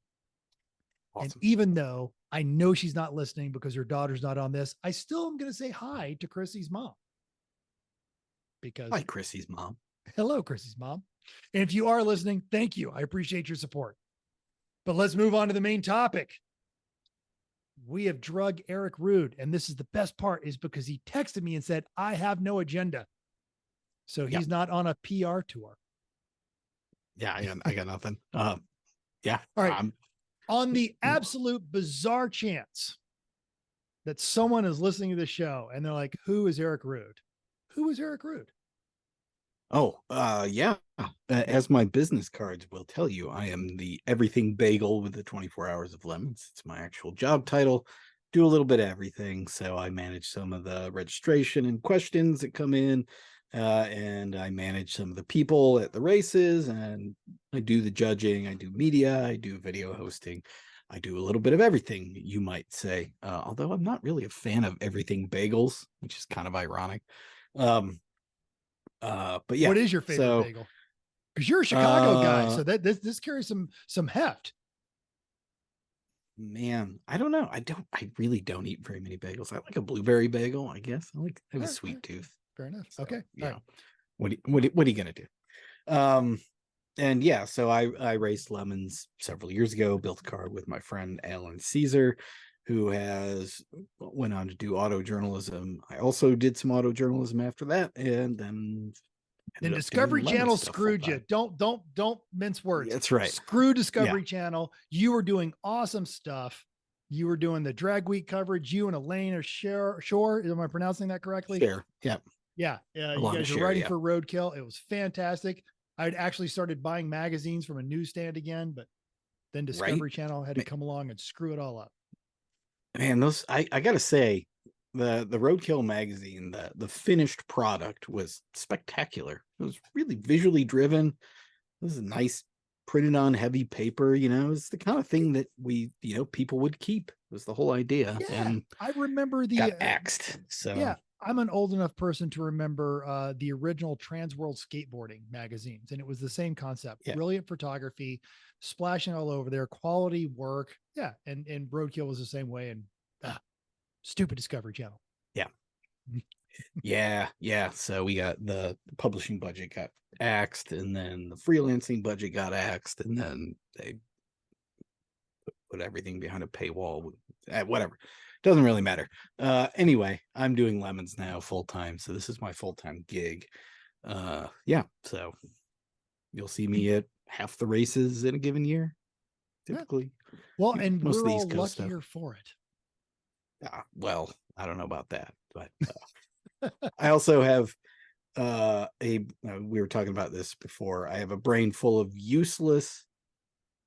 Speaker 1: Awesome. And even though I know she's not listening because her daughter's not on this, I still am going to say hi to Chrissy's mom. Because
Speaker 3: hi, Chrissy's mom.
Speaker 1: Hello, Chrissy's mom. And if you are listening, thank you. I appreciate your support. But let's move on to the main topic. We have drug Eric Rood. And this is the best part, is because he texted me and said, I have no agenda. So he's not on a PR tour.
Speaker 3: Yeah, I got nothing. Yeah.
Speaker 1: All right. On the absolute bizarre chance that someone is listening to the show and they're like, who is Eric Rood? Who is Eric Rood?
Speaker 3: Oh, yeah. As my business cards will tell you, I am the everything bagel with the 24 hours of lemons. It's my actual job title. Do a little bit of everything. So I manage some of the registration and questions that come in, and I manage some of the people at the races, and I do the judging. I do media. I do video hosting. I do a little bit of everything, you might say, although I'm not really a fan of everything bagels, which is kind of ironic. But yeah,
Speaker 1: what is your favorite bagel? Because you're a Chicago guy, so that this carries some heft.
Speaker 3: Man, I don't know. I really don't eat very many bagels. I like a blueberry bagel, I guess. I have a sweet tooth.
Speaker 1: Fair enough.
Speaker 3: So,
Speaker 1: okay.
Speaker 3: Yeah. Right. What are you gonna do? And yeah, so I raced lemons several years ago, built a car with my friend Alan Caesar, who went on to do auto journalism. I also did some auto journalism after that, and then
Speaker 1: Discovery Channel screwed you. Don't mince words.
Speaker 3: That's right.
Speaker 1: Screw Discovery Channel. You were doing awesome stuff. You were doing the drag week coverage. You and Elaine or Shore. Am I pronouncing that correctly?
Speaker 3: Sure. Yeah.
Speaker 1: Yeah. You guys were writing for Roadkill. It was fantastic. I'd actually started buying magazines from a newsstand again, but then Discovery Channel had to come along and screw it all up.
Speaker 3: Man, I gotta say, the Roadkill magazine, the finished product was spectacular. It was really visually driven. It was a nice printed on heavy paper, it's the kind of thing that people would keep. It was the whole idea.
Speaker 1: Yeah,
Speaker 3: and
Speaker 1: I remember
Speaker 3: got axed. So
Speaker 1: yeah, I'm an old enough person to remember the original Trans World Skateboarding magazines, and it was the same concept.
Speaker 3: Yeah.
Speaker 1: Brilliant photography, splashing all over there, quality work. Yeah, and Roadkill was the same way. And stupid Discovery Channel.
Speaker 3: Yeah. Yeah. So we got the publishing budget got axed, and then the freelancing budget got axed, and then they put everything behind a paywall. Whatever. Doesn't really matter. Anyway, I'm doing lemons now full time, so this is my full-time gig. Yeah, so you'll see me at half the races in a given year, typically.
Speaker 1: Well, and
Speaker 3: most of
Speaker 1: we're
Speaker 3: the
Speaker 1: all
Speaker 3: East Coast
Speaker 1: luckier for it.
Speaker 3: Well, I don't know about that, but I also have we were talking about this before. I have a brain full of useless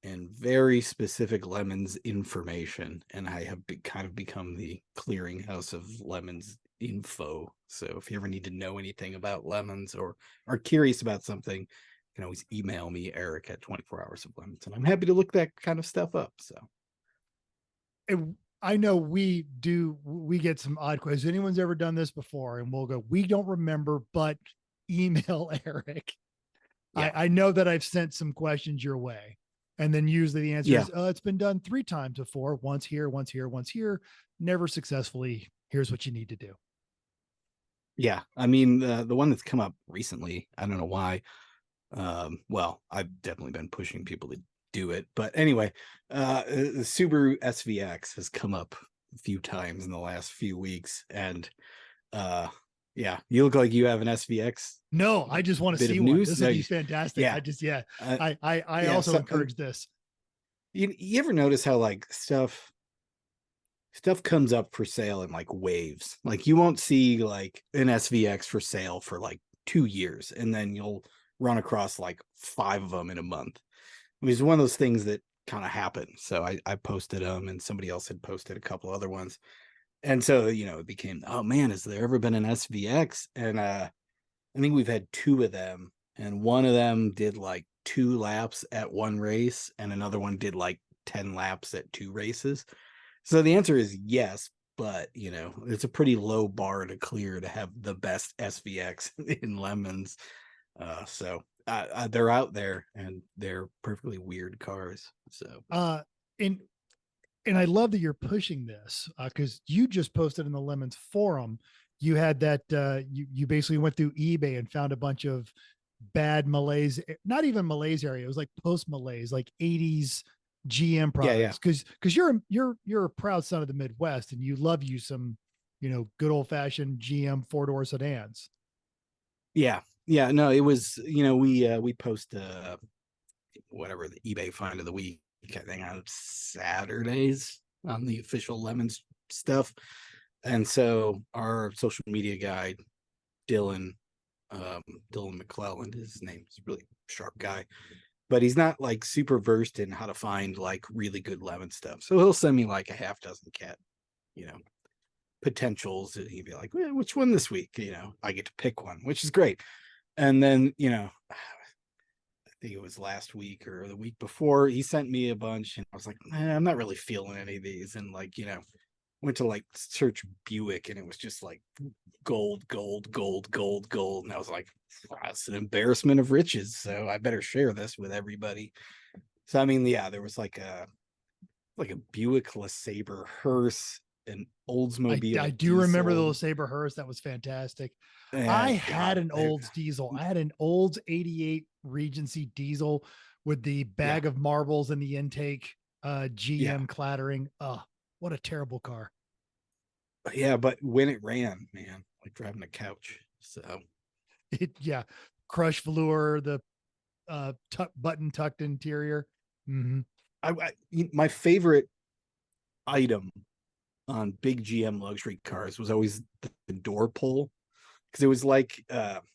Speaker 3: and very specific lemons information, and I have kind of become the clearinghouse of lemons info. So if you ever need to know anything about lemons or are curious about something, you can always email me, Eric at 24 Hours of Lemons, and I'm happy to look that kind of stuff up. So
Speaker 1: I know we get some odd questions. Anyone's ever done this before? And we'll go, we don't remember, but email Eric. Yeah. I know that I've sent some questions your way. And then usually the answer is, it's been done 3 times before, once here, once here, once here, never successfully. Here's what you need to do.
Speaker 3: Yeah. I mean, the one that's come up recently, I don't know why. Well, I've definitely been pushing people to do it, but anyway, the Subaru SVX has come up a few times in the last few weeks, and yeah, you look like you have an SVX.
Speaker 1: No, I just want to see one. This would be fantastic. Yeah, I also encourage this.
Speaker 3: You ever notice how like stuff comes up for sale in like waves? Like you won't see like an SVX for sale for like 2 years, and then you'll run across like 5 of them in a month. I mean, it's one of those things that kind of happened. So I posted them, and somebody else had posted a couple other ones. And so, it became, oh man, has there ever been an SVX? And I think we've had 2 of them, and one of them did like 2 laps at 1 race, and another one did like 10 laps at 2 races. So the answer is yes, but it's a pretty low bar to clear to have the best SVX in lemons. So they're out there, and they're perfectly weird cars. So
Speaker 1: and I love that you're pushing this, because you just posted in the Lemons forum. You had that you basically went through eBay and found a bunch of bad Malays, not even Malays area. It was like post Malays, like 80s GM products. Because you're a proud son of the Midwest, and you love you some, good old fashioned GM 4-door sedans.
Speaker 3: Yeah. No, it was, we post whatever the eBay find of the week, I think on Saturdays on the official Lemons stuff. And so our social media guy, Dylan McClelland, his name is a really sharp guy, but he's not like super versed in how to find like really good lemon stuff. So he'll send me like a half dozen potentials, and he'd be like, well, which one this week? I get to pick one, which is great. And then, I think it was last week or the week before, he sent me a bunch, and I was like, I'm not really feeling any of these. And like, went to like search Buick, and it was just like gold. And I was like, wow, it's an embarrassment of riches. So I better share this with everybody. So, I mean, yeah, there was like a Buick LeSabre hearse, an Oldsmobile.
Speaker 1: I do remember the LeSabre hearse. That was fantastic. I had an Olds diesel. I had an Olds 88 Regency diesel with the bag of marbles in the intake, GM clattering. Oh, what a terrible car.
Speaker 3: Yeah, but when it ran, man, like driving a couch. So
Speaker 1: crush velour, the button tucked interior. Mm-hmm.
Speaker 3: My favorite item on big GM luxury cars was always the door pull, because it was like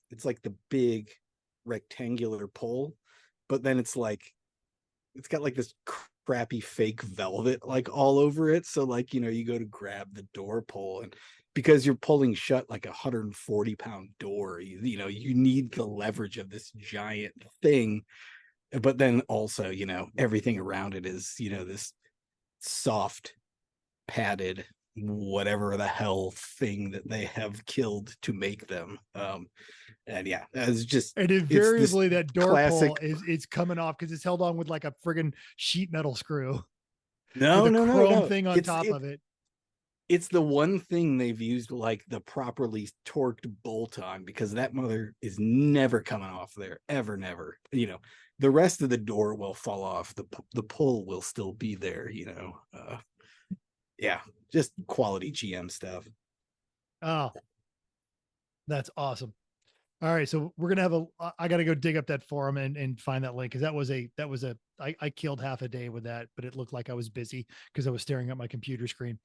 Speaker 3: it's like the big rectangular pull, but then it's got like this crappy fake velvet like all over it. So like, you go to grab the door pull, and because you're pulling shut like 140-pound door, you need the leverage of this giant thing. But then also, everything around it is, this soft padded whatever the hell thing that they have killed to make them. And yeah, it's just,
Speaker 1: And
Speaker 3: it's this
Speaker 1: invariably that door
Speaker 3: classic.
Speaker 1: pull is coming off because it's held on with like a friggin' sheet metal screw
Speaker 3: No,
Speaker 1: with a
Speaker 3: no, no,
Speaker 1: chrome
Speaker 3: no.
Speaker 1: thing on top of it.
Speaker 3: It's the one thing they've used like the properly torqued bolt on, because that mother is never coming off there, ever, never. You know, the rest of the door will fall off. The pull will still be there. You know, yeah, just quality GM stuff.
Speaker 1: Oh, that's awesome. All right, so we're gonna have I gotta go dig up that forum and find that link, because I killed half a day with that, but it looked like I was busy because I was staring at my computer screen.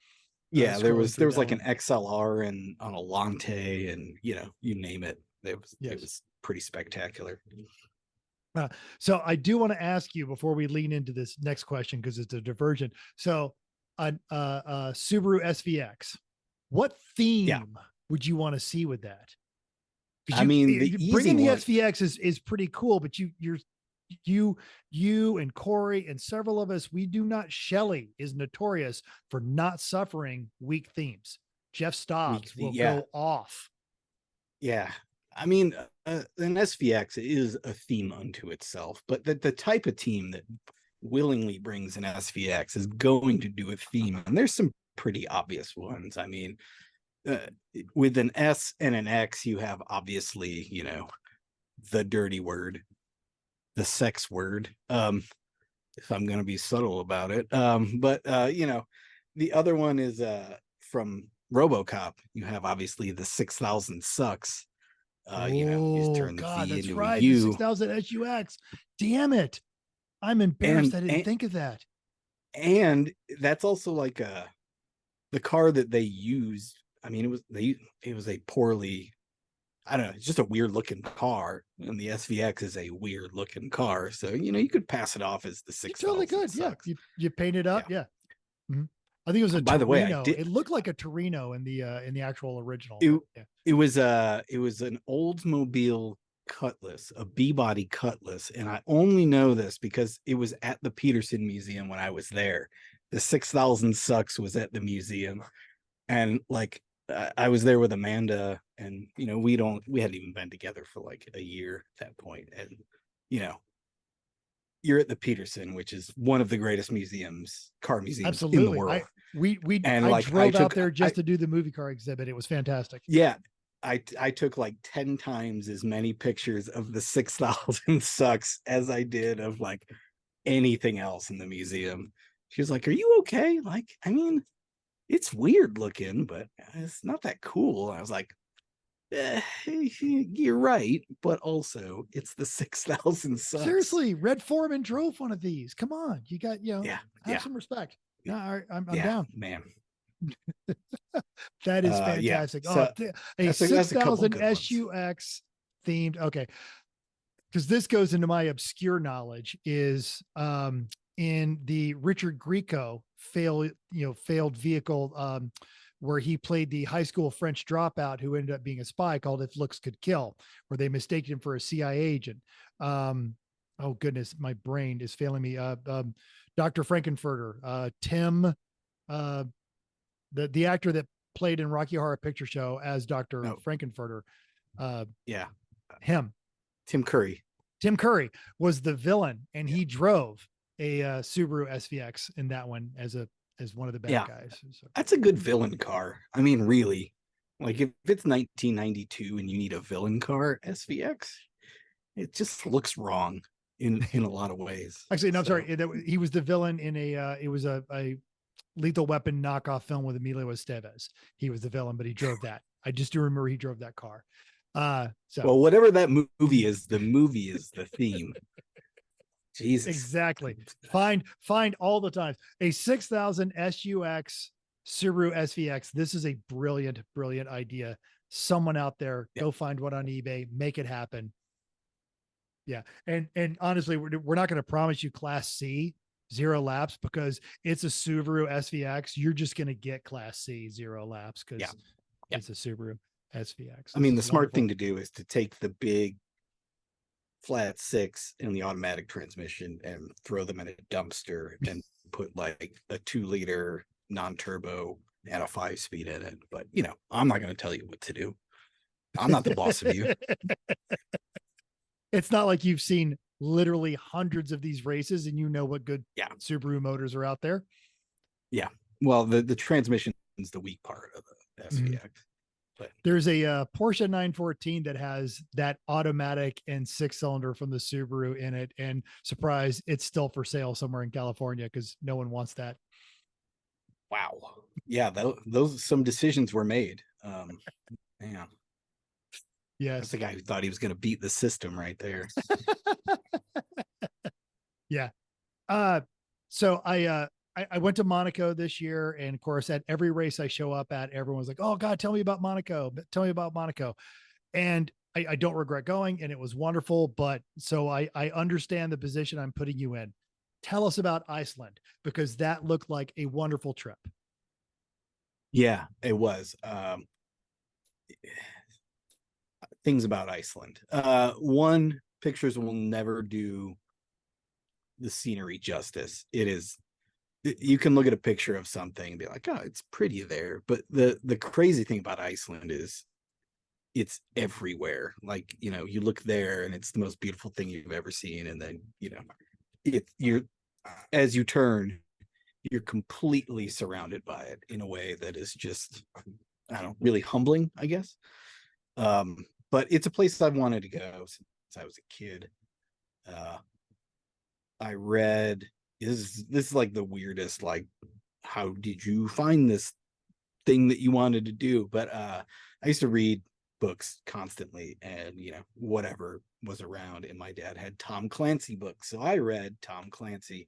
Speaker 3: Yeah, there
Speaker 1: Scrolling
Speaker 3: was
Speaker 1: through that
Speaker 3: like
Speaker 1: one.
Speaker 3: an XLR and on a Lante, and you name it. It
Speaker 1: Yes.
Speaker 3: was pretty spectacular.
Speaker 1: So I do want to ask you before we lean into this next question, because it's a diversion. So Subaru SVX, what theme would you want to see with that?
Speaker 3: I mean, the
Speaker 1: bringing the
Speaker 3: one,
Speaker 1: SVX is pretty cool, but you and Corey and several of us, we do not. Shelley is notorious for not suffering weak themes. Jeff Stobbs will go off.
Speaker 3: Yeah. I mean, an SVX is a theme unto itself, but the type of team that willingly brings an SVX is going to do a theme. And there's some pretty obvious ones. I mean, with an S and an X, you have obviously, you know, the dirty word, the sex word, if I'm going to be subtle about it. But you know, the other one is from RoboCop. You have obviously the 6000 sucks. You know, you just turn the
Speaker 1: God,
Speaker 3: V
Speaker 1: that's
Speaker 3: into
Speaker 1: right.
Speaker 3: a U.
Speaker 1: The 6000 SUX. Damn it. I'm embarrassed I didn't think of that.
Speaker 3: And that's also like the car that they used. I mean, it was a poorly, I don't know, it's just a weird looking car, and the SVX is a weird looking car. So, you know, you could pass it off as the 6000
Speaker 1: totally good.
Speaker 3: sucks.
Speaker 1: Yeah. You paint it up. Yeah. Mm-hmm. I think it was a
Speaker 3: By
Speaker 1: Torino.
Speaker 3: The way, I did,
Speaker 1: it looked like a Torino in the actual original.
Speaker 3: It was an Oldsmobile Cutlass, a B-body Cutlass, and I only know this because it was at the Peterson Museum when I was there. The 6000 sucks was at the museum, and like I was there with Amanda, and you know, we hadn't even been together for like a year at that point, and you know, you're at the Peterson, which is one of the greatest car museums in the world.
Speaker 1: I drove out there just to do the movie car exhibit. It was fantastic.
Speaker 3: Yeah. I took like 10 times as many pictures of the 6000 sucks as I did of like anything else in the museum. She was like, "Are you okay?" Like, I mean, it's weird looking, but it's not that cool. I was like, you're right, but also it's the 6000 sucks.
Speaker 1: Seriously, Red Foreman drove one of these. Come on, you got, have some respect.
Speaker 3: Yeah.
Speaker 1: No, I'm down,
Speaker 3: man.
Speaker 1: That is fantastic.
Speaker 3: So
Speaker 1: a 6000 SUX themed. Okay, because this goes into my obscure knowledge is in the Richard Grieco failed vehicle, where he played the high school French dropout who ended up being a spy, called If Looks Could Kill, where they mistaken him for a CIA agent. Oh goodness, my brain is failing me. Dr. Frankenfurter, Tim, the actor that played in Rocky Horror Picture Show as Dr. Frankenfurter. Him.
Speaker 3: Tim Curry.
Speaker 1: Tim Curry was the villain, and he drove a Subaru SVX in that one as one of the bad guys. So.
Speaker 3: That's a good villain car. I mean, really, like if it's 1992 and you need a villain car, SVX, it just looks wrong in a lot of ways.
Speaker 1: Actually, no, I'm sorry. He was the villain in it was a Lethal Weapon knockoff film with Emilio Estevez. He was the villain, but he drove that. I just do remember he drove that car.
Speaker 3: Well, whatever that movie is, the movie is the theme. Jesus.
Speaker 1: Exactly. Find all the times. A 6000 SUX Subaru SVX. This is a brilliant idea. Someone out there, go find one on eBay, make it happen. Yeah. And honestly, we're not going to promise you Class C 0 laps, because it's a Subaru SVX. You're just going to get Class C 0 laps because it's a Subaru SVX.
Speaker 3: I mean, the smart thing to do is to take the big flat six and the automatic transmission and throw them in a dumpster and put like a 2-liter non-turbo and a 5-speed in it. But I'm not going to tell you what to do. I'm not the boss of you.
Speaker 1: It's not like you've seen literally hundreds of these races and you know what good Subaru motors are out there.
Speaker 3: Yeah. Well, the transmission is the weak part of the SVX. But
Speaker 1: there's a Porsche 914 that has that automatic and 6-cylinder from the Subaru in it. And surprise, it's still for sale somewhere in California because no one wants that.
Speaker 3: Wow. Yeah, those some decisions were made. Yeah.
Speaker 1: Yes.
Speaker 3: That's the guy who thought he was going to beat the system right there.
Speaker 1: Yeah. So I went to Monaco this year, and of course, at every race I show up at, everyone was like, "Oh God, tell me about Monaco. Tell me about Monaco." And I don't regret going, and it was wonderful. But so I understand the position I'm putting you in. Tell us about Iceland, because that looked like a wonderful trip.
Speaker 3: Yeah, it was. Things about Iceland. One, pictures will never do the scenery justice. You can look at a picture of something and be like, oh, it's pretty there. But the crazy thing about Iceland is it's everywhere. Like, you look there and it's the most beautiful thing you've ever seen. And then, you're as you turn, you're completely surrounded by it in a way that is just, I don't know, really humbling, I guess. But it's a place I've wanted to go since I was a kid. I read, this is like the weirdest, like, how did you find this thing that you wanted to do? But I used to read books constantly, and whatever was around, and my dad had Tom Clancy books, so I read Tom Clancy.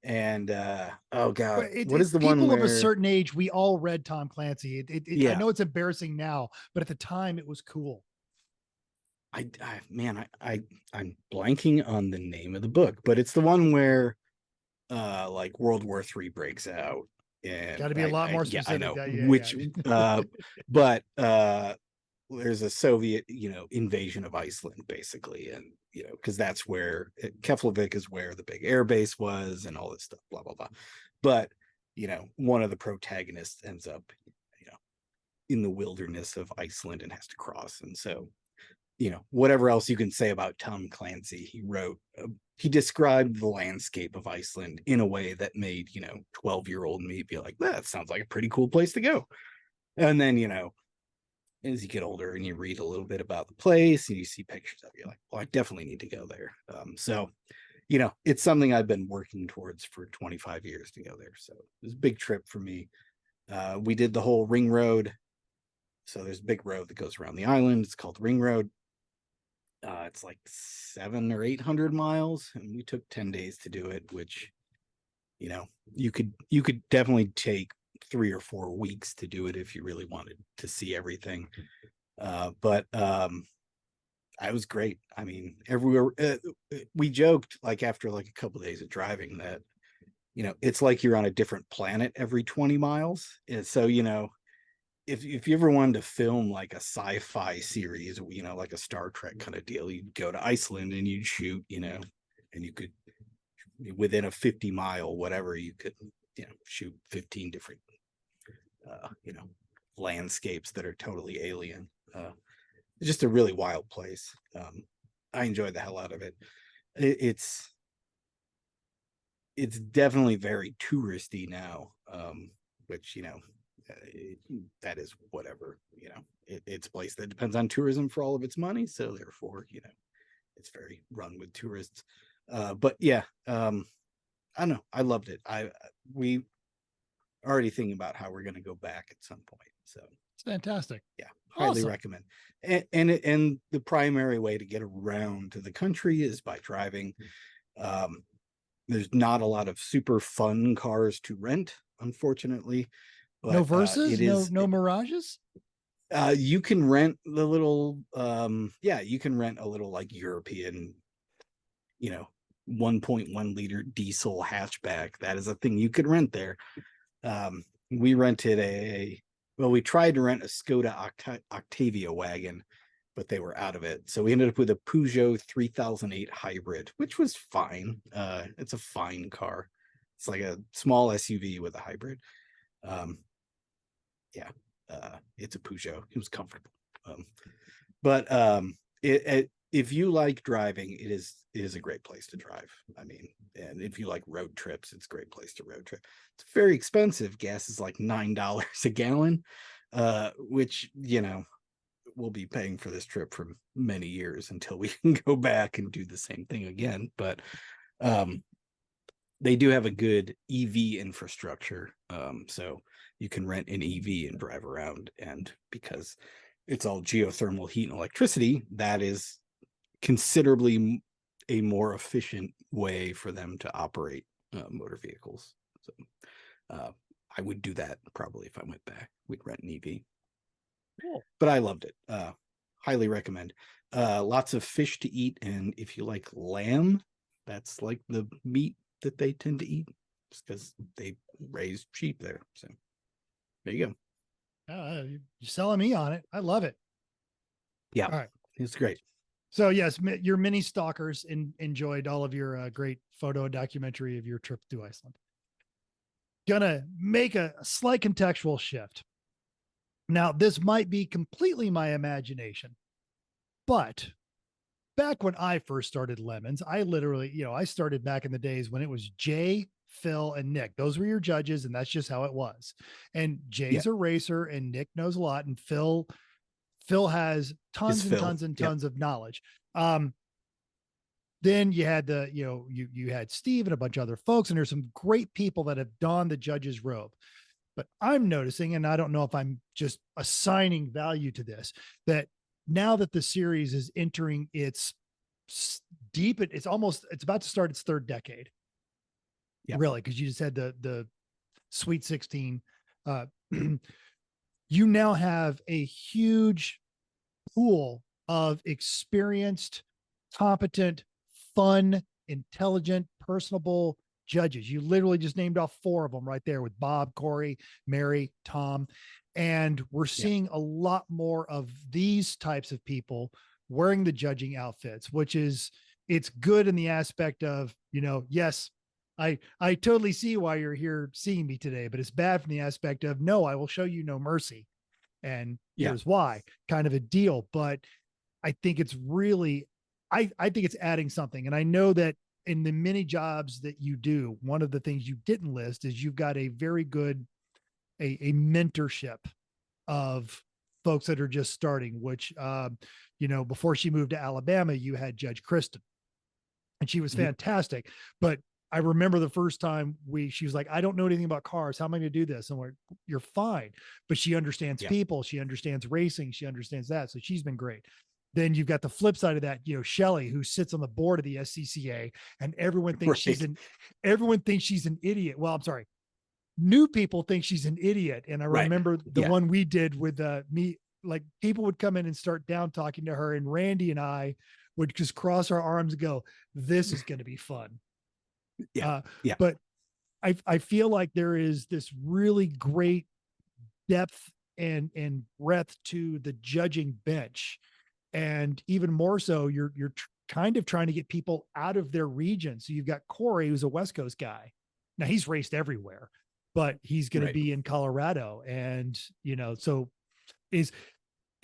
Speaker 3: And oh God, what is the one where
Speaker 1: people of a certain age, we all read Tom Clancy.
Speaker 3: Yeah.
Speaker 1: I know it's embarrassing now, but at the time it was cool.
Speaker 3: I'm blanking on the name of the book, but it's the one where like World War III breaks out, and
Speaker 1: got to be a lot more specific.
Speaker 3: I know
Speaker 1: which
Speaker 3: but there's a Soviet invasion of Iceland, basically, and because that's where Keflavik is, where the big air base was, and all this stuff, blah blah blah. But one of the protagonists ends up in the wilderness of Iceland and has to cross, and so whatever else you can say about Tom Clancy, he described the landscape of Iceland in a way that made 12-year-old me be like, that sounds like a pretty cool place to go. And then as you get older and you read a little bit about the place and you see pictures of it, you're like, well, I definitely need to go there. So it's something I've been working towards for 25 years to go there. So it was a big trip for me. We did the whole ring road. So there's a big road that goes around the island. It's called Ring Road. It's like 700 or 800 miles, and we took 10 days to do it, which you could definitely take 3 or 4 weeks to do it if you really wanted to see everything. But I was great. I mean, everywhere we joked, like, after like a couple of days of driving, that it's like you're on a different planet every 20 miles. And so if you ever wanted to film like a sci-fi series, like a Star Trek kind of deal, you'd go to Iceland and you'd shoot, and you could, within a 50-mile whatever, you could shoot 15 different landscapes that are totally alien. It's just a really wild place. I enjoyed the hell out of it. It's definitely very touristy now, which that is whatever. It's a place that depends on tourism for all of its money, so therefore it's very run with tourists. But yeah, I don't know, I loved it. We already thinking about how we're going to go back at some point, so
Speaker 1: it's fantastic.
Speaker 3: Yeah, highly recommend. And the primary way to get around to the country is by driving. There's not a lot of super fun cars to rent, unfortunately. But,
Speaker 1: no Versas, no Mirages.
Speaker 3: You can rent the little you can rent a little like European 1.1 liter diesel hatchback. That is a thing you could rent there. We rented we tried to rent a Skoda Octavia wagon, but they were out of it, so we ended up with a Peugeot 3008 hybrid, which was fine. It's a fine car. It's like a small SUV with a hybrid. yeah, it's a Peugeot. It was comfortable. But if you like driving, it is a great place to drive. I mean, and if you like road trips, it's a great place to road trip. It's very expensive. Gas is like $9 a gallon, which, you know, we'll be paying for this trip for many years until we can go back and do the same thing again. But they do have a good EV infrastructure. So you can rent an EV and drive around. And because it's all geothermal heat and electricity, that is considerably a more efficient way for them to operate motor vehicles. So I would do that probably if I went back. We'd rent an EV. Cool. But I loved it. Highly recommend. Lots of fish to eat, and if you like lamb, that's like the meat that they tend to eat, just because they raise sheep there. So there you go.
Speaker 1: You're selling me on it. I love it.
Speaker 3: Yeah.
Speaker 1: All right.
Speaker 3: It's great.
Speaker 1: So yes, your mini stalkers enjoyed all of your great photo documentary of your trip to Iceland. Gonna make a slight contextual shift. Now, this might be completely my imagination, but back when I first started Lemons, I literally, I started back in the days when it was Jay, Phil, and Nick. Those were your judges, and that's just how it was. And Jay's a racer, and Nick knows a lot, and Phil has tons and tons and tons of knowledge. Then you had you had Steve and a bunch of other folks, and there's some great people that have donned the judge's robe. But I'm noticing, and I don't know if I'm just assigning value to this, that now that the series is entering it's about to start its third decade. Yeah. Really, because you just had the Sweet 16. You now have a huge pool of experienced, competent, fun, intelligent, personable judges. You literally just named off 4 of them right there with Bob, Corey, Mary, Tom. And we're seeing a lot more of these types of people wearing the judging outfits, which it's good in the aspect of, yes, I totally see why you're here seeing me today, but it's bad from the aspect of, no, I will show you no mercy. And here's why, kind of a deal. But I think it's really, I think it's adding something. And I know that in the many jobs that you do, one of the things you didn't list is you've got a very good, a mentorship of folks that are just starting, which, before she moved to Alabama, you had Judge Kristen, and she was fantastic. But I remember the first time she was like, I don't know anything about cars. How am I going to do this? And we're, you're fine. But she understands people. She understands racing. She understands that. So she's been great. Then you've got the flip side of that, Shelley, who sits on the board of the SCCA, and everyone thinks she's an idiot. Well, I'm sorry. New people think she's an idiot. And I remember the one we did with me, like people would come in and start down talking to her, and Randy and I would just cross our arms and go, this is going to be fun. But I feel like there is this really great depth and breadth to the judging bench. And even more so, you're kind of trying to get people out of their region. So you've got Corey, who's a West Coast guy. Now he's raced everywhere, but he's going to be in Colorado. And, so is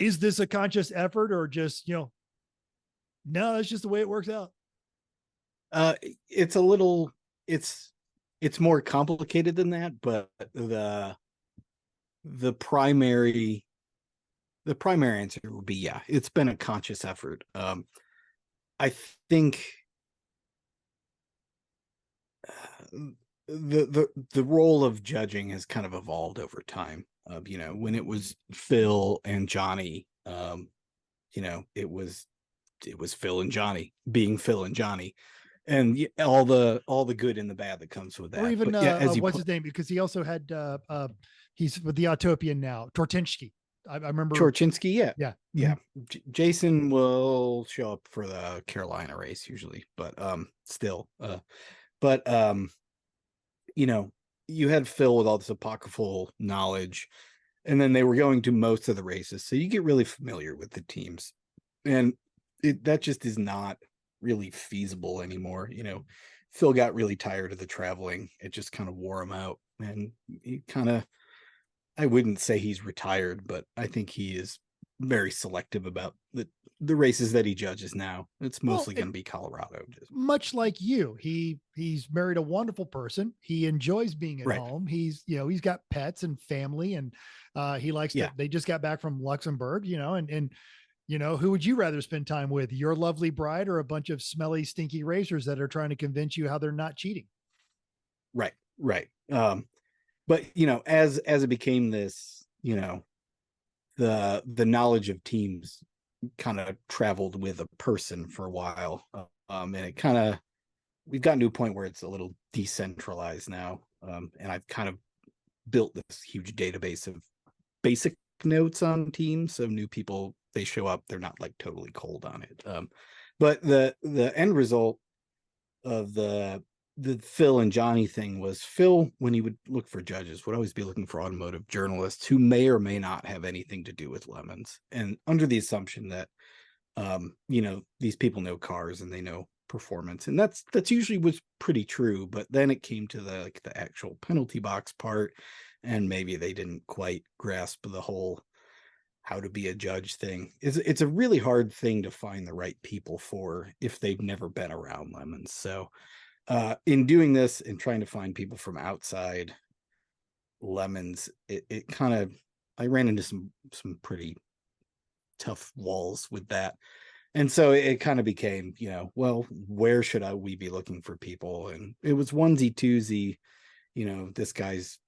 Speaker 1: this a conscious effort, or just, no, it's just the way it works out?
Speaker 3: It's a little, it's more complicated than that, but the primary answer would be, it's been a conscious effort. I think the role of judging has kind of evolved over time. When it was Phil and Johnny, it was Phil and Johnny being Phil and Johnny, and all the good and the bad that comes with that.
Speaker 1: Or even what's his name? Because he also had he's with the Autopian now, Tortinsky. I remember
Speaker 3: Torchinsky.
Speaker 1: Yeah.
Speaker 3: Jason will show up for the Carolina race usually, but still, you had Phil with all this apocryphal knowledge, and then they were going to most of the races, so you get really familiar with the teams, and that just is not really feasible anymore. Phil got really tired of the traveling. It just kind of wore him out, and he kind of I wouldn't say he's retired, but I think he is very selective about the races that he judges now. It's
Speaker 1: Well,
Speaker 3: mostly going to be Colorado.
Speaker 1: much like you, he's married a wonderful person. He enjoys being at
Speaker 3: Right.
Speaker 1: home. He's got pets and family, and he likes
Speaker 3: Yeah.
Speaker 1: to. They just got back from Luxembourg, and who would you rather spend time with, your lovely bride or a bunch of smelly, stinky racers that are trying to convince you how they're not cheating?
Speaker 3: Right. Right. But as it became this, the knowledge of teams kind of traveled with a person for a while, and it kind of we've gotten to a point where it's a little decentralized now, and I've kind of built this huge database of basic notes on teams, so new people, they show up, they're not like totally cold on it. But the end result of the Phil and Johnny thing was, Phil, when he would look for judges, would always be looking for automotive journalists who may or may not have anything to do with lemons, and under the assumption that these people know cars and they know performance, and that's usually was pretty true. But then it came to the actual penalty box part, and maybe they didn't quite grasp the whole how to be a judge thing. It's a really hard thing to find the right people for if they've never been around lemons. So in doing this and trying to find people from outside lemons, it kind of, I ran into some pretty tough walls with that. And so it kind of became, well, where should we be looking for people? And it was onesie twosie, this guy's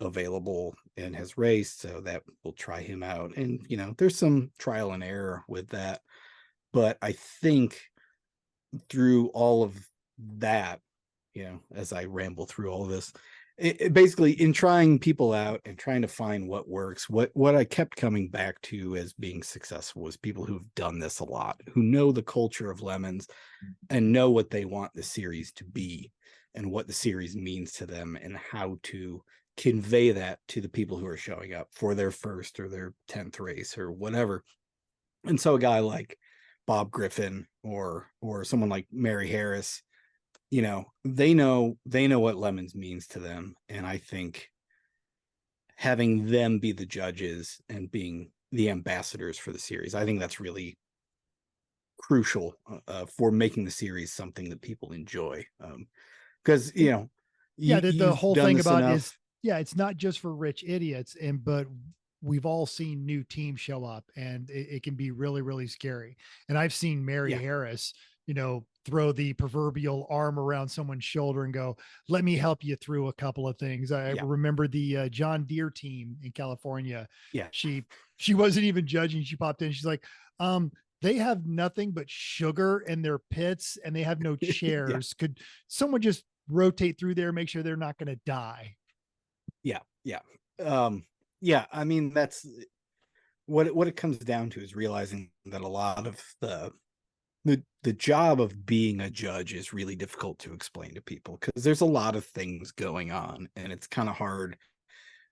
Speaker 3: available and has raced, so that we'll try him out. And, there's some trial and error with that. But I think through all of that, as I ramble through all of this, it basically, in trying people out and trying to find what works, what I kept coming back to as being successful was people who've done this a lot, who know the culture of lemons and know what they want the series to be and what the series means to them, and how to convey that to the people who are showing up for their first or their 10th race or whatever. And so a guy like Bob Griffin or someone like Mary Harris, they know what lemons means to them. And I think having them be the judges and being the ambassadors for the series, I think that's really crucial for making the series something that people enjoy. Because
Speaker 1: the
Speaker 3: you've
Speaker 1: whole
Speaker 3: done
Speaker 1: thing
Speaker 3: this
Speaker 1: about
Speaker 3: enough.
Speaker 1: is, it's not just for rich idiots, but we've all seen new teams show up, and it can be really, really scary. And I've seen Mary Harris, throw the proverbial arm around someone's shoulder and go, let me help you through a couple of things. I remember the John Deere team in California. She wasn't even judging. She popped in. She's like, they have nothing but sugar in their pits and they have no chairs. Could someone just rotate through there, make sure they're not going to die?
Speaker 3: I mean, that's what it comes down to, is realizing that a lot of the job of being a judge is really difficult to explain to people, because there's a lot of things going on, and it's kind of hard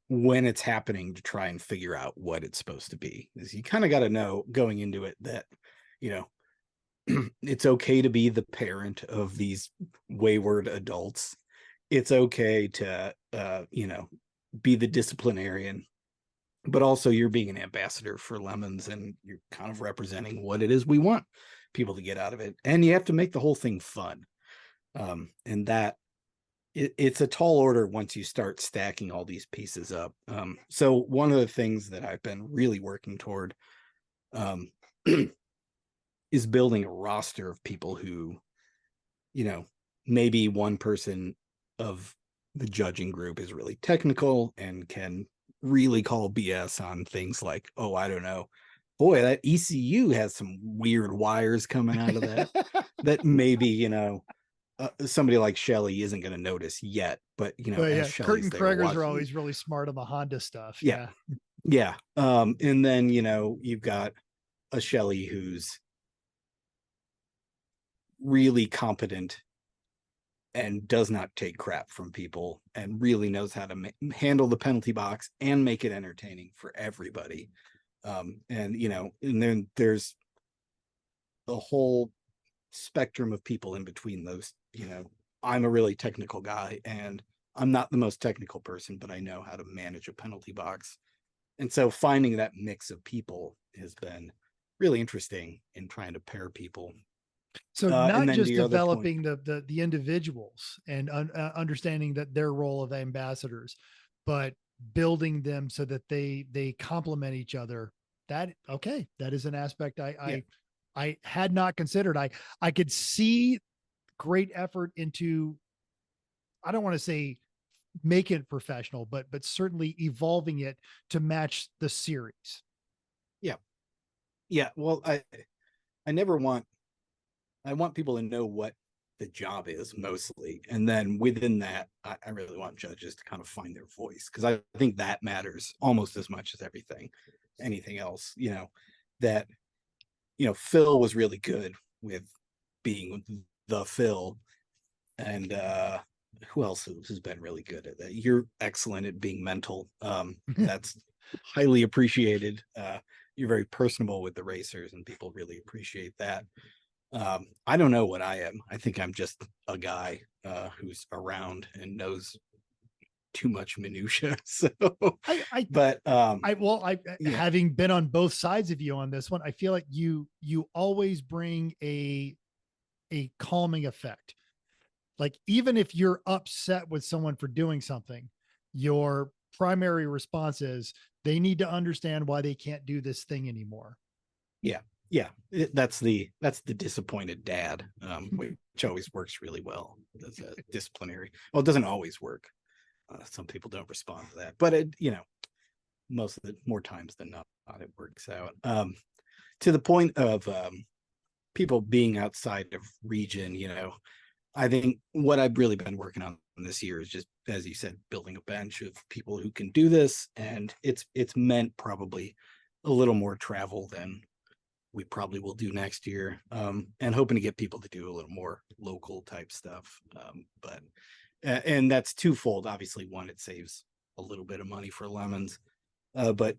Speaker 3: when it's happening to try and figure out what it's supposed to be. Is you kind of got to know going into it that it's okay to be the parent of these wayward adults. It's okay to be the disciplinarian, but also you're being an ambassador for lemons, and you're kind of representing what it is we want people to get out of it. And you have to make the whole thing fun. And that it's a tall order once you start stacking all these pieces up. So one of the things that I've been really working toward is building a roster of people who, maybe one person of the judging group is really technical and can really call BS on things like, oh, I don't know, boy, that ECU has some weird wires coming out of that that maybe, somebody like Shelley isn't going to notice yet, but
Speaker 1: Kurt and Kreger's are always really smart on the Honda stuff.
Speaker 3: And then you've got a Shelley who's really competent and does not take crap from people and really knows how to handle the penalty box and make it entertaining for everybody. And then there's the whole spectrum of people in between those. I'm a really technical guy and I'm not the most technical person, but I know how to manage a penalty box. And so finding that mix of people has been really interesting in trying to pair people.
Speaker 1: So
Speaker 3: And
Speaker 1: not
Speaker 3: then to
Speaker 1: just
Speaker 3: your other point,
Speaker 1: developing the individuals and understanding that their role of ambassadors, but building them so that they complement each other. That that is an aspect I had not considered. I could see great effort into, I don't want to say make it professional, but certainly evolving it to match the series.
Speaker 3: yeah. Well, I never want, I want people to know what the job is mostly. And then within that, I really want judges to kind of find their voice, because I think that matters almost as much as anything else, that, Phil was really good with being the Phil. And who else has been really good at that? You're excellent at being mental. That's highly appreciated. You're very personable with the racers, and people really appreciate that. I don't know what I am. I think I'm just a guy who's around and knows too much minutia. So, but
Speaker 1: having been on both sides of you on this one, I feel like you always bring a calming effect. Like, even if you're upset with someone for doing something, your primary response is they need to understand why they can't do this thing anymore.
Speaker 3: Yeah, that's the disappointed dad, which always works really well as a disciplinary. Well, it doesn't always work. Some people don't respond to that, but most of the more times than not, it works out. To the point of people being outside of region, I think what I've really been working on this year is just, as you said, building a bench of people who can do this, and it's meant probably a little more travel than we probably will do next year, and hoping to get people to do a little more local type stuff. And that's twofold. Obviously, one, it saves a little bit of money for Lemons, but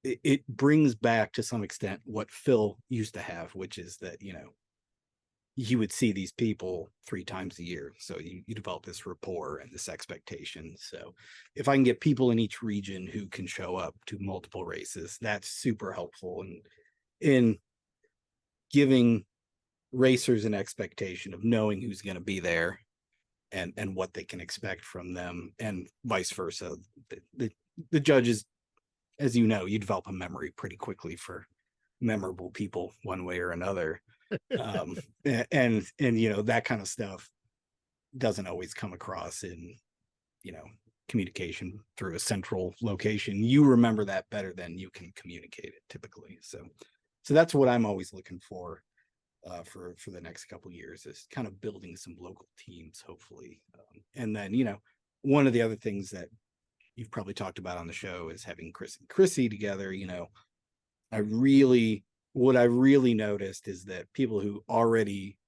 Speaker 3: it brings back to some extent what Phil used to have, which is that, you would see these people 3 times a year. So you develop this rapport and this expectation. So if I can get people in each region who can show up to multiple races, that's super helpful in giving racers an expectation of knowing who's going to be there and what they can expect from them, and vice versa. The judges, as you know, you develop a memory pretty quickly for memorable people one way or another. And that kind of stuff doesn't always come across in communication through a central location. You remember that better than you can communicate it typically. So that's what I'm always looking for the next couple of years, is kind of building some local teams, hopefully. And then one of the other things that you've probably talked about on the show is having Chris and Chrissy together. What I really noticed is that people who already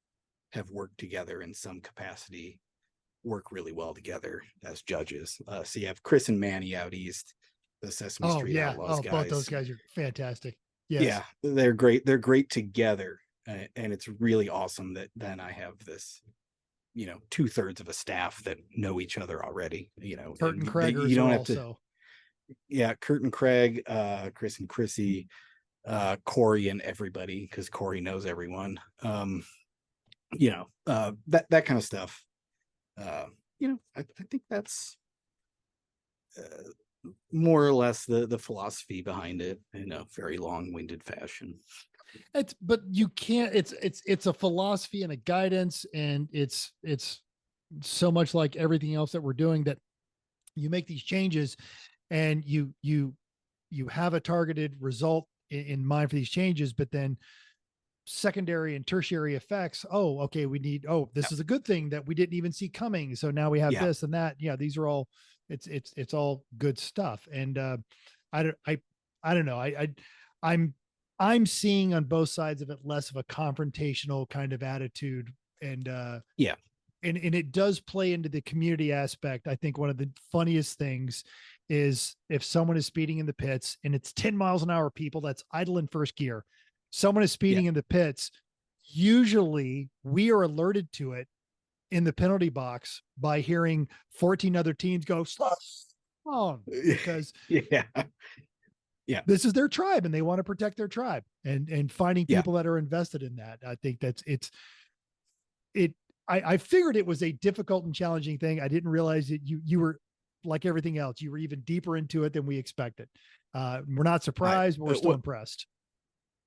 Speaker 3: have worked together in some capacity work really well together as judges. So you have Chris and Manny out east, the Sesame Street Outlaws guys.
Speaker 1: Both those guys are fantastic. Yes.
Speaker 3: Yeah, they're great. They're great together. And it's really awesome that then I have this, 2/3 of a staff that know each other already.
Speaker 1: Kurt and Craig,
Speaker 3: you don't have
Speaker 1: also.
Speaker 3: Yeah, Kurt and Craig, Chris and Chrissy, Corey and everybody, because Corey knows everyone. That kind of stuff. I think that's more or less the philosophy behind it in a very long-winded fashion.
Speaker 1: But you can't, it's a philosophy and a guidance, and it's so much like everything else that we're doing, that you make these changes and you have a targeted result in mind for these changes, but then secondary and tertiary effects. This is a good thing that we didn't even see coming. So now we have this and that. Yeah. These are all, it's all good stuff. And I don't know. I'm seeing on both sides of it less of a confrontational kind of attitude. And and it does play into the community aspect. I think one of the funniest things is if someone is speeding in the pits and it's 10 miles an hour, people that's idle in first gear, someone is speeding in the pits. Usually we are alerted to it in the penalty box by hearing 14 other teams go slow down, because
Speaker 3: Yeah.
Speaker 1: this is their tribe and they want to protect their tribe, and finding
Speaker 3: Yeah.
Speaker 1: people that are invested in that. I think I figured it was a difficult and challenging thing. I didn't realize that you were like everything else. You were even deeper into it than we expected. We're not surprised, but we're still impressed.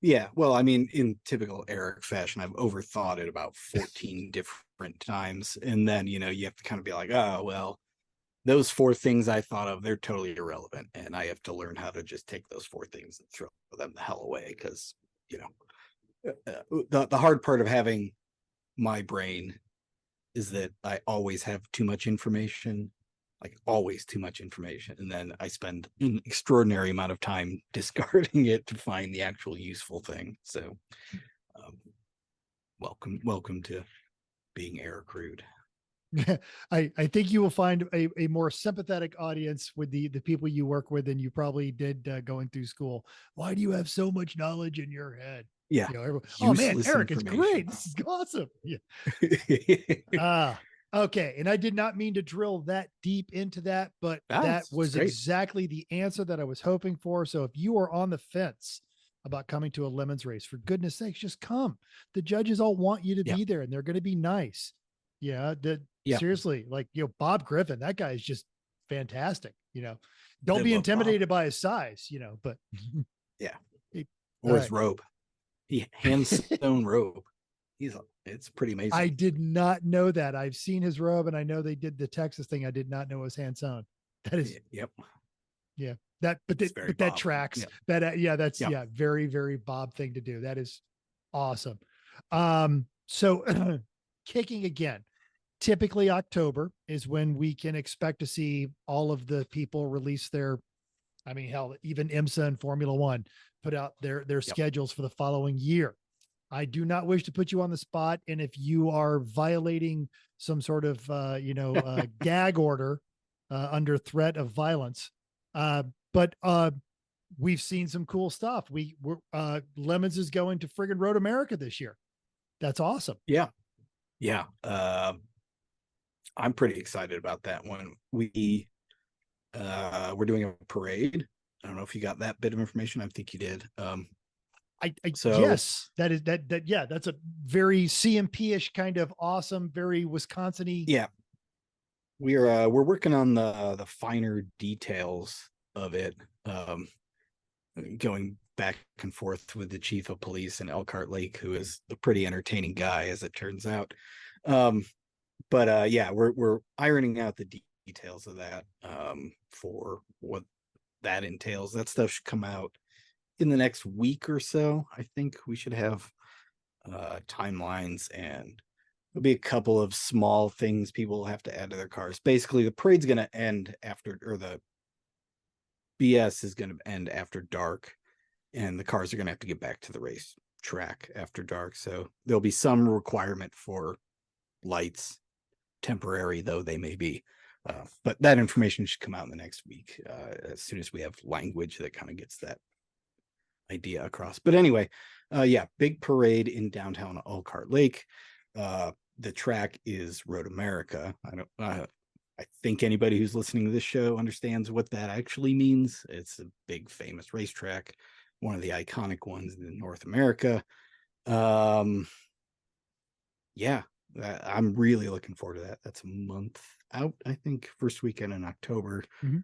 Speaker 3: Yeah. Well, I mean, in typical Eric fashion, I've overthought it about 14 different times. And then, you have to kind of be like, oh, well, those 4 things I thought of, they're totally irrelevant. And I have to learn how to just take those 4 things and throw them the hell away. Because, the hard part of having my brain is that I always have too much information, like always too much information. And then I spend an extraordinary amount of time discarding it to find the actual useful thing. So welcome to being Eric Rood.
Speaker 1: I think you will find a more sympathetic audience with the people you work with than you probably did going through school. Why do you have so much knowledge in your head?
Speaker 3: Yeah.
Speaker 1: Oh man, Eric, it's great. This is awesome. Yeah. Okay. And I did not mean to drill that deep into that, but that was exactly the answer that I was hoping for. So if you are on the fence about coming to a Lemons race, for goodness sakes, just come. The judges all want you to be there, and they're going to be nice. Yeah. Seriously, like, Bob Griffin, that guy is just fantastic. Don't be intimidated by his size, but
Speaker 3: yeah. Or his robe. He hand sewn robe. It's pretty amazing.
Speaker 1: I did not know that. I've seen his robe, and I know they did the Texas thing. I did not know it was hand sewn. That is,
Speaker 3: yep.
Speaker 1: Yeah. That tracks.
Speaker 3: Yeah.
Speaker 1: That's very, very Bob thing to do. That is awesome. So kicking again, typically October is when we can expect to see all of the people release their, hell, even IMSA and Formula One put out their schedules for the following year. I do not wish to put you on the spot. And if you are violating some sort of, gag order under threat of violence, but we've seen some cool stuff. Lemons is going to friggin' Road America this year. That's awesome.
Speaker 3: Yeah. Yeah. I'm pretty excited about that one. We're doing a parade. I don't know if you got that bit of information. I think you did.
Speaker 1: Yes, that's a very CMP-ish kind of awesome, very Wisconsin-y.
Speaker 3: Yeah. We're working on the finer details of it. Going back and forth with the chief of police in Elkhart Lake, who is a pretty entertaining guy, as it turns out. But we're ironing out the details of that for what that entails. That stuff should come out in the next week or so. I think we should have timelines, and there'll be a couple of small things people will have to add to their cars. Basically, the parade's going to end the BS is going to end after dark, and the cars are going to have to get back to the race track after dark. So there'll be some requirement for lights, temporary though they may be. But that information should come out in the next week, as soon as we have language that kind of gets that idea across. But anyway, big parade in downtown Elkhart Lake. The track is Road America. I think anybody who's listening to this show understands what that actually means. It's a big famous racetrack, one of the iconic ones in North America. I'm really looking forward to that. That's a month out, I think, first weekend in October.
Speaker 1: Mm-hmm.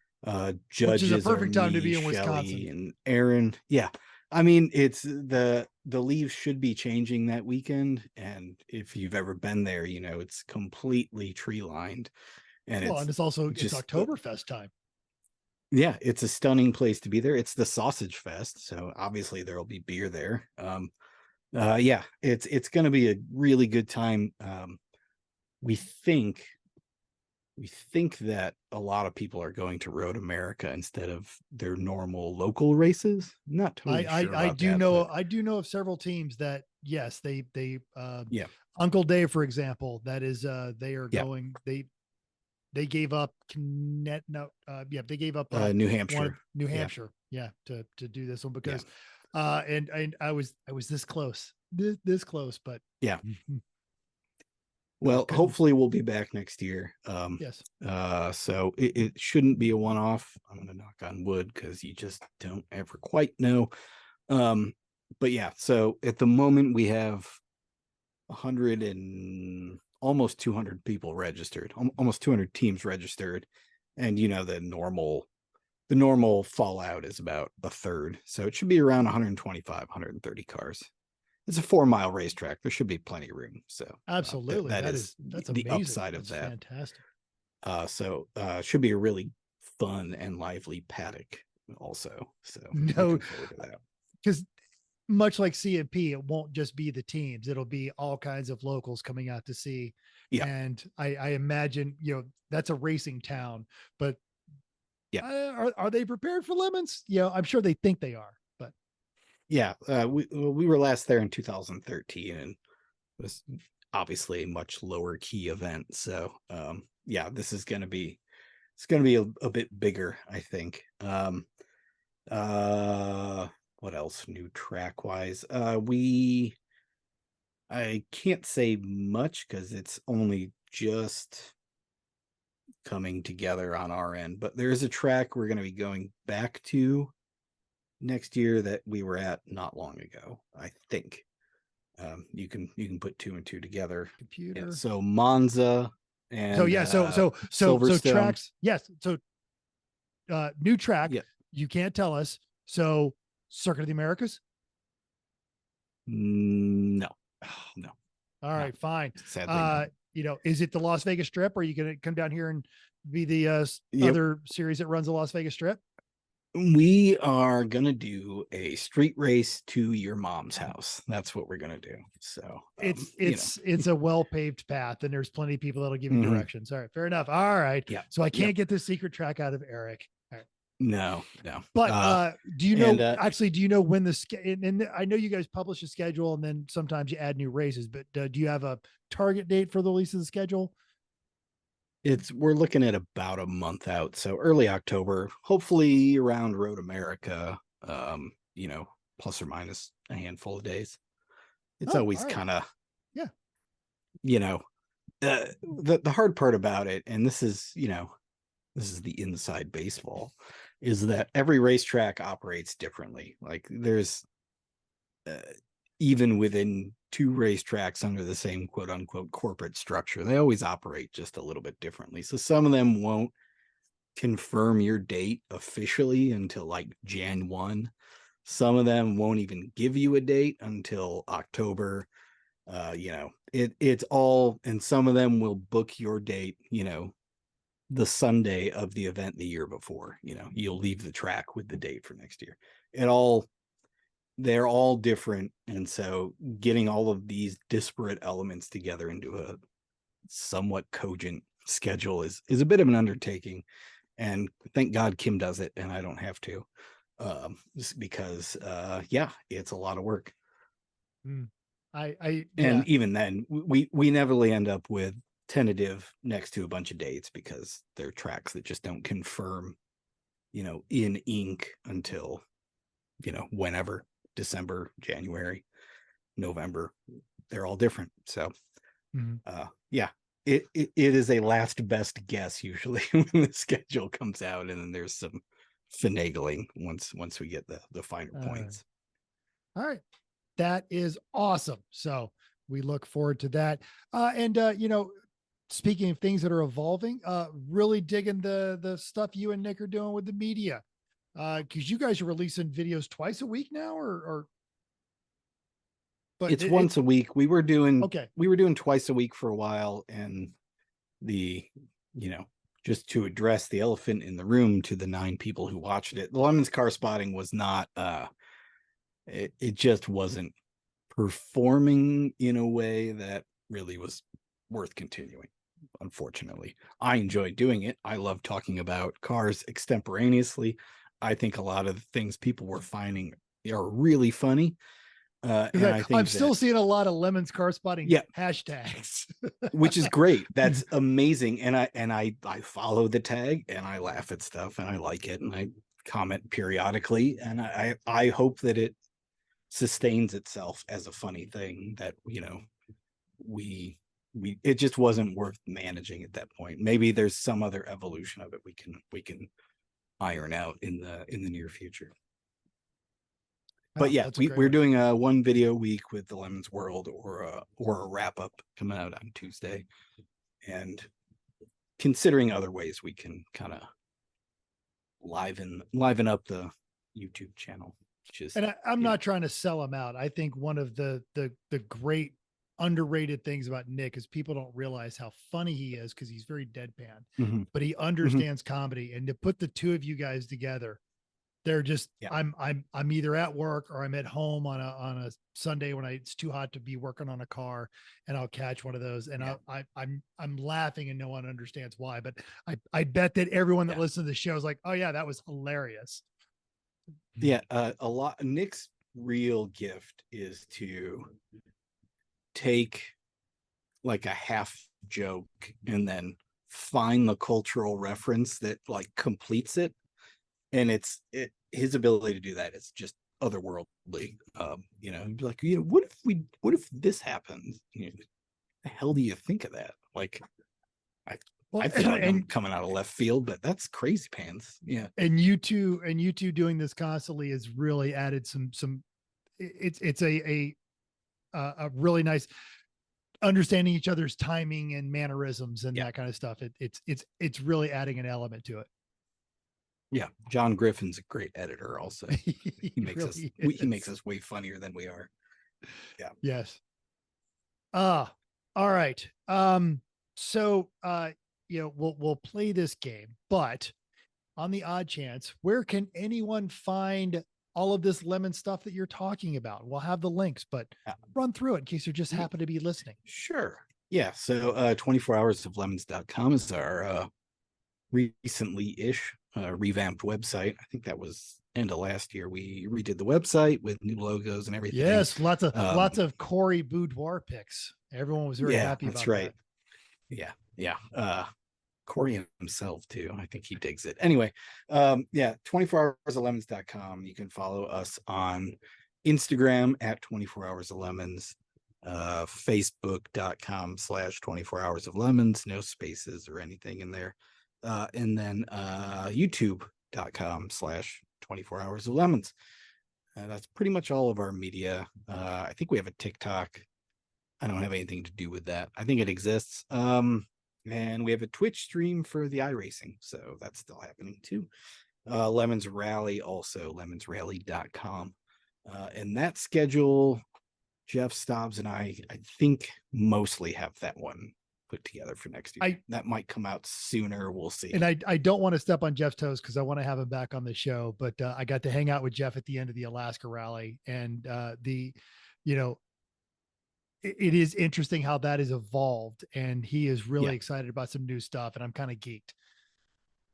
Speaker 3: Judges,
Speaker 1: which is a perfect time to be in
Speaker 3: Shelley
Speaker 1: Wisconsin.
Speaker 3: and Aaron. Yeah. It's the leaves should be changing that weekend. And if you've ever been there, it's completely tree lined. And
Speaker 1: it's also it's Oktoberfest time.
Speaker 3: Yeah, it's a stunning place to be there. It's the Sausage Fest, so obviously there will be beer there. It's going to be a really good time. We think that a lot of people are going to Road America instead of their normal local races. I'm not totally sure. I do
Speaker 1: know of several teams that, yes, they Uncle Dave, for example, that is they are going, they gave up they gave up
Speaker 3: New Hampshire.
Speaker 1: To do this one because and I was this close, but
Speaker 3: Well,
Speaker 1: Couldn't-
Speaker 3: hopefully we'll be back next year.
Speaker 1: Yes.
Speaker 3: So it shouldn't be a one-off. I'm gonna knock on wood because you just don't ever quite know. But yeah, so at the moment we have 100 and almost 200 people registered, almost 200 teams registered, and the normal fallout is about a third, so it should be around 125, 130 cars. It's a 4-mile racetrack. There should be plenty of room. So
Speaker 1: Absolutely.
Speaker 3: that's
Speaker 1: amazing.
Speaker 3: the upside of
Speaker 1: That's
Speaker 3: that.
Speaker 1: fantastic.
Speaker 3: So should be a really fun and lively paddock also. So
Speaker 1: No,
Speaker 3: looking forward to that.
Speaker 1: because much like CMP, it won't just be the teams. It'll be all kinds of locals coming out to see.
Speaker 3: Yeah.
Speaker 1: And I imagine, that's a racing town, but
Speaker 3: yeah,
Speaker 1: are they prepared for lemons? I'm sure they think they are, but
Speaker 3: yeah, we were last there in 2013 and it was obviously a much lower key event. So yeah, this is going to be, it's going to be a bit bigger, I think. What else new track wise? I can't say much because it's only just coming together on our end, but there is a track we're going to be going back to next year that we were at not long ago, I think. You can put 2 and 2 together.
Speaker 1: computer.
Speaker 3: Yeah, so Monza and
Speaker 1: so
Speaker 3: Silverstone.
Speaker 1: tracks. Yes. So new track.
Speaker 3: Yeah.
Speaker 1: You can't tell us. So Circuit of the Americas.
Speaker 3: No.
Speaker 1: All right, fine.
Speaker 3: Sadly, no.
Speaker 1: Is it the Las Vegas Strip? Or are you going to come down here and be the other series that runs the Las Vegas Strip?
Speaker 3: We are gonna do a street race to your mom's house. That's what we're gonna do. So
Speaker 1: it's a well-paved path, and there's plenty of people that'll give you directions. All right, fair enough. All right.
Speaker 3: Yeah.
Speaker 1: So I can't get this secret track out of Eric. All right.
Speaker 3: No.
Speaker 1: But do you know actually? Do you know when and I know you guys publish a schedule, and then sometimes you add new races. But do you have a target date for the release of the schedule?
Speaker 3: We're looking at about a month out, so early October, hopefully around Road America, plus or minus a handful of days. It's always kind of, the hard part about it, and this is the inside baseball, is that every racetrack operates differently. Like there's even within 2 racetracks under the same quote unquote corporate structure, they always operate just a little bit differently. So some of them won't confirm your date officially until like Jan 1. Some of them won't even give you a date until October. It's all, and some of them will book your date, the Sunday of the event the year before. You'll leave the track with the date for next year. They're all different, and so getting all of these disparate elements together into a somewhat cogent schedule is a bit of an undertaking, and thank God Kim does it and I don't have to, just because it's a lot of work. And even then we never end up with tentative next to a bunch of dates because they're tracks that just don't confirm in ink until whenever. December, January, November, they're all different. So it is a last best guess usually when the schedule comes out, and then there's some finagling once we get the finer points.
Speaker 1: All right, that is awesome. So we look forward to that. Speaking of things that are evolving, really digging the stuff you and Nick are doing with the media. Because you guys are releasing videos twice a week now, but
Speaker 3: it's once a week. We were doing twice a week for a while, and just to address the elephant in the room to the 9 people who watched it, the Lemons car spotting was not it just wasn't performing in a way that really was worth continuing. Unfortunately, I enjoyed doing it. I love talking about cars extemporaneously. I think a lot of the things people were finding are really funny. And I think
Speaker 1: I'm still seeing a lot of Lemons car spotting hashtags,
Speaker 3: which is great. That's amazing. And I follow the tag and I laugh at stuff and I like it and I comment periodically. And I hope that it sustains itself as a funny thing that, we it just wasn't worth managing at that point. Maybe there's some other evolution of it we can iron out in the near future. But yeah, we're doing a 1 video a week with the Lemons World, or a wrap up coming out on Tuesday, and considering other ways we can kind of liven up the YouTube channel.
Speaker 1: And I'm not trying to sell him out. I think one of the great underrated things about Nick is people don't realize how funny he is, because he's very deadpan, but he understands comedy. And to put the two of you guys together, they're just, I'm either at work or I'm at home on a Sunday when it's too hot to be working on a car, and I'll catch one of those, and I'm laughing and no one understands why, but I bet that everyone that listens to the show is like, oh yeah, that was hilarious.
Speaker 3: Yeah. A lot. Nick's real gift is to take like a half joke and then find the cultural reference that like completes it. And his ability to do that is just otherworldly. You know, be like, what if this happens? The hell do you think of that? Like, I feel like I'm coming out of left field, but that's crazy pants. Yeah.
Speaker 1: And you two doing this constantly has really added some, it's a really nice understanding each other's timing and mannerisms and that kind of stuff. It's really adding an element to it.
Speaker 3: Yeah. John Griffin's a great editor also. He makes us way funnier than we are. Yeah.
Speaker 1: Yes. All right. So, we'll play this game, but on the odd chance, where can anyone find all of this lemon stuff that you're talking about? We'll have the links, but run through it in case you just happen to be listening.
Speaker 3: Sure. Yeah. So 24hoursoflemons.com is our recently-ish revamped website. I think that was end of last year. We redid the website with new logos and everything.
Speaker 1: Yes, lots of Corey Boudoir pics. Everyone was very happy about that.
Speaker 3: Yeah. Corey himself too. I think he digs it. Anyway, 24hoursoflemons.com. You can follow us on Instagram at 24hoursoflemons, facebook.com/24hoursoflemons, no spaces or anything in there. And then youtube.com/24hoursoflemons. That's pretty much all of our media. I think we have a TikTok. I don't have anything to do with that. I think it exists. And we have a Twitch stream for the iRacing, so that's still happening too. Lemons Rally, also lemonsrally.com. And that schedule, Jeff Stobbs and I think mostly have that one put together for next year. That might come out sooner. We'll see.
Speaker 1: And I don't want to step on Jeff's toes because I want to have him back on the show, but I got to hang out with Jeff at the end of the Alaska rally, and it is interesting how that has evolved, and he is really excited about some new stuff, and I'm kind of geeked.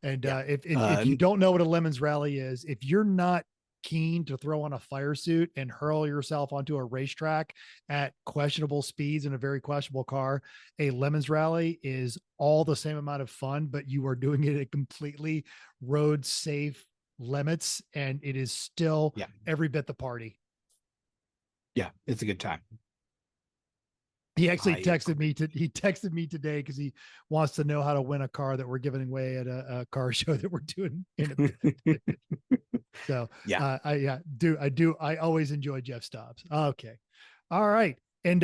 Speaker 1: And if you don't know what a Lemons Rally is, if you're not keen to throw on a fire suit and hurl yourself onto a racetrack at questionable speeds in a very questionable car, a Lemons Rally is all the same amount of fun, but you are doing it at completely road safe limits, and it is still every bit the party.
Speaker 3: Yeah, it's a good time.
Speaker 1: He actually texted me today because he wants to know how to win a car that we're giving away at a car show that we're doing. So I always enjoy Jeff Stobbs. Okay. All right. And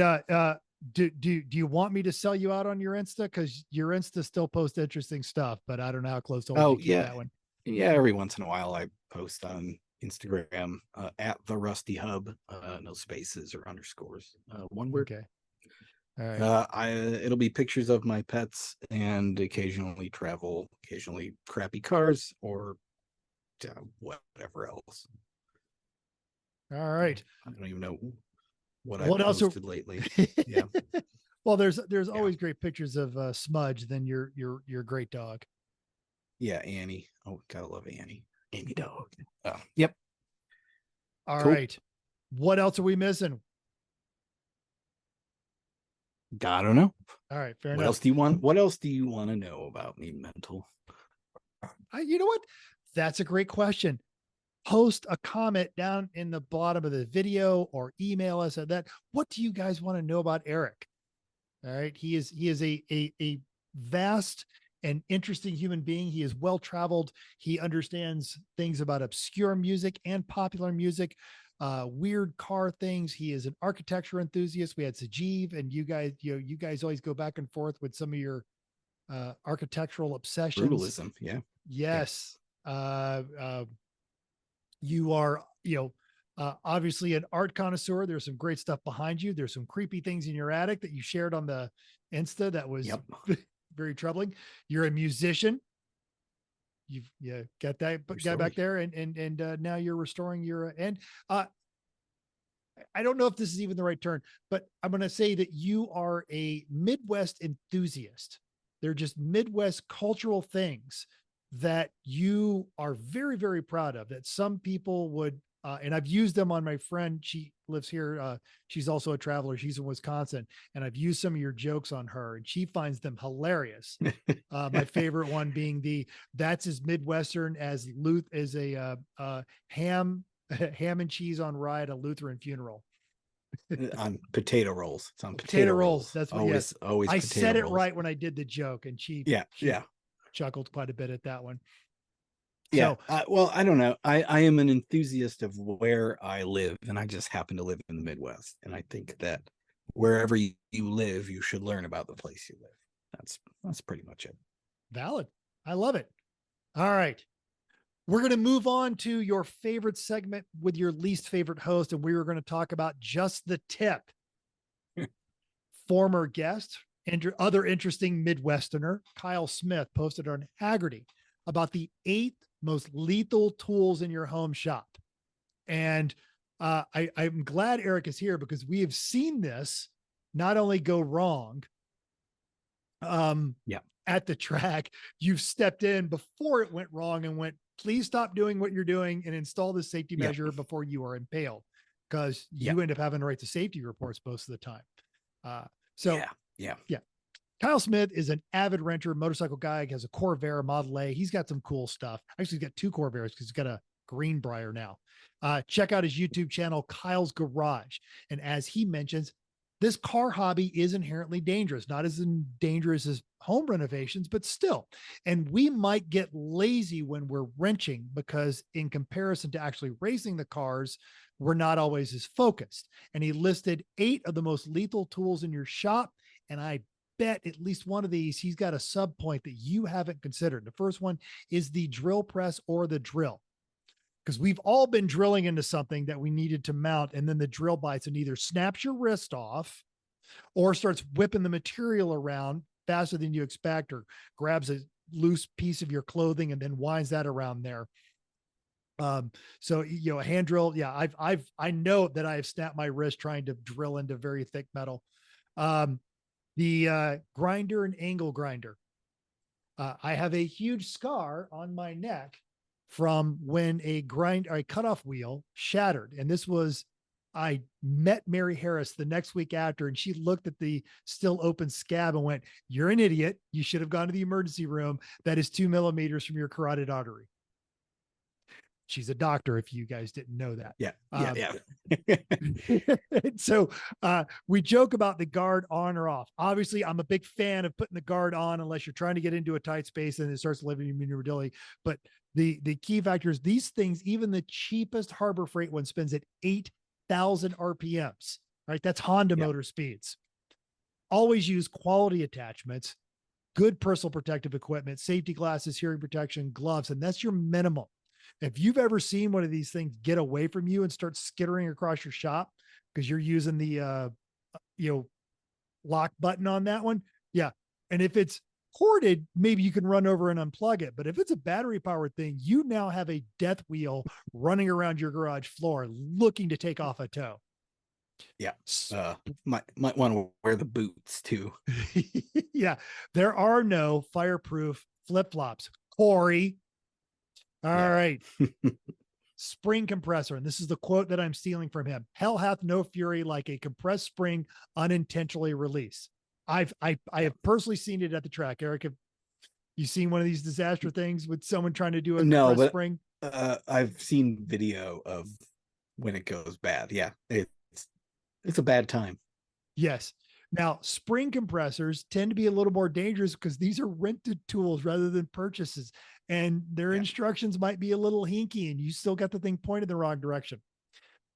Speaker 1: do you want me to sell you out on your Insta? Because your Insta still posts interesting stuff, but I don't know how close to that one.
Speaker 3: Yeah, every once in a while I post on Instagram at the Rusty Hub, no spaces or underscores. One word.
Speaker 1: Okay. All right.
Speaker 3: It'll be pictures of my pets and occasionally crappy cars or whatever else.
Speaker 1: All right.
Speaker 3: I don't even know what I posted lately. Yeah.
Speaker 1: Well, there's always great pictures of Smudge, then your great dog.
Speaker 3: Yeah, Annie. Oh, gotta love Annie. Annie dog. Yep.
Speaker 1: All right. What else are we missing?
Speaker 3: I don't know.
Speaker 1: All right, fair
Speaker 3: enough. What else do you want to know about me, Mental?
Speaker 1: You know what? That's a great question. Post a comment down in the bottom of the video or email us at that. What do you guys want to know about Eric? All right. He is a vast and interesting human being. He is well traveled. He understands things about obscure music and popular music, weird car things. He is an architecture enthusiast. We had Sajeev, and you guys always go back and forth with some of your architectural obsessions.
Speaker 3: Brutalism. Yeah.
Speaker 1: Yes. You are, obviously an art connoisseur. There's some great stuff behind you. There's some creepy things in your attic that you shared on the Insta that was very troubling. You're a musician. You got that guy back there, and now you're restoring your and I don't know if this is even the right term, but I'm going to say that you are a Midwest enthusiast. They're just Midwest cultural things that you are very, very proud of, that some people would, and I've used them on my friend. She lives here. She's also a traveler. She's in Wisconsin, and I've used some of your jokes on her, and she finds them hilarious. My favorite one being that's as Midwestern as a ham and cheese on rye at a Lutheran funeral.
Speaker 3: On potato rolls. It's on
Speaker 1: potato rolls. That's what,
Speaker 3: always, always.
Speaker 1: I said it right when I did the joke, and she chuckled quite a bit at that one.
Speaker 3: Yeah. So, well, I don't know. I am an enthusiast of where I live, and I just happen to live in the Midwest. And I think that wherever you live, you should learn about the place you live. That's pretty much it.
Speaker 1: Valid. I love it. All right. We're going to move on to your favorite segment with your least favorite host, and we were going to talk about Just the Tip. Former guest and other interesting Midwesterner, Kyle Smith, posted on Haggerty about the 8 most lethal tools in your home shop. And I'm glad Eric is here, because we have seen this not only go wrong at the track, you've stepped in before it went wrong and went, please stop doing what you're doing and install the safety measure before you are impaled, because you end up having to write the safety reports most of the time. Kyle Smith is an avid renter, motorcycle guy. He has a Corvette Model A. He's got some cool stuff. Actually, he's got 2 Corvettes because he's got a Greenbrier now. Check out his YouTube channel, Kyle's Garage. And as he mentions, this car hobby is inherently dangerous, not as dangerous as home renovations, but still. And we might get lazy when we're wrenching, because in comparison to actually racing the cars, we're not always as focused. And he listed 8 of the most lethal tools in your shop. And I bet at least one of these, he's got a sub point that you haven't considered. The first one is the drill press or the drill, because we've all been drilling into something that we needed to mount, and then the drill bites and either snaps your wrist off or starts whipping the material around faster than you expect, or grabs a loose piece of your clothing and then winds that around there. So, a hand drill. Yeah. I know that I have snapped my wrist trying to drill into very thick metal. The grinder and angle grinder. I have a huge scar on my neck from when a cutoff wheel shattered. And this was, I met Mary Harris the next week after, and she looked at the still open scab and went, "You're an idiot. You should have gone to the emergency room. That is 2 millimeters from your carotid artery." She's a doctor, if you guys didn't know that. So we joke about the guard on or off. Obviously, I'm a big fan of putting the guard on unless you're trying to get into a tight space and it starts living in maneuverability. But the key factor is these things, even the cheapest Harbor Freight one spins at 8,000 RPMs, right? That's Honda motor speeds. Always use quality attachments, good personal protective equipment, safety glasses, hearing protection, gloves, and that's your minimum. If you've ever seen one of these things get away from you and start skittering across your shop because you're using the, lock button on that one. Yeah. And if it's corded, maybe you can run over and unplug it. But if it's a battery powered thing, you now have a death wheel running around your garage floor looking to take off a toe.
Speaker 3: Yeah. Might want to wear the boots too.
Speaker 1: Yeah. There are no fireproof flip-flops, Corey. All right. Spring compressor. And this is the quote that I'm stealing from him. "Hell hath no fury like a compressed spring unintentionally released." I have personally seen it at the track. Eric, have you seen one of these disaster things with someone trying to do a compressed spring?
Speaker 3: I've seen video of when it goes bad. Yeah. It's a bad time.
Speaker 1: Yes. Now, spring compressors tend to be a little more dangerous because these are rented tools rather than purchases, and their instructions might be a little hinky and you still got the thing pointed the wrong direction.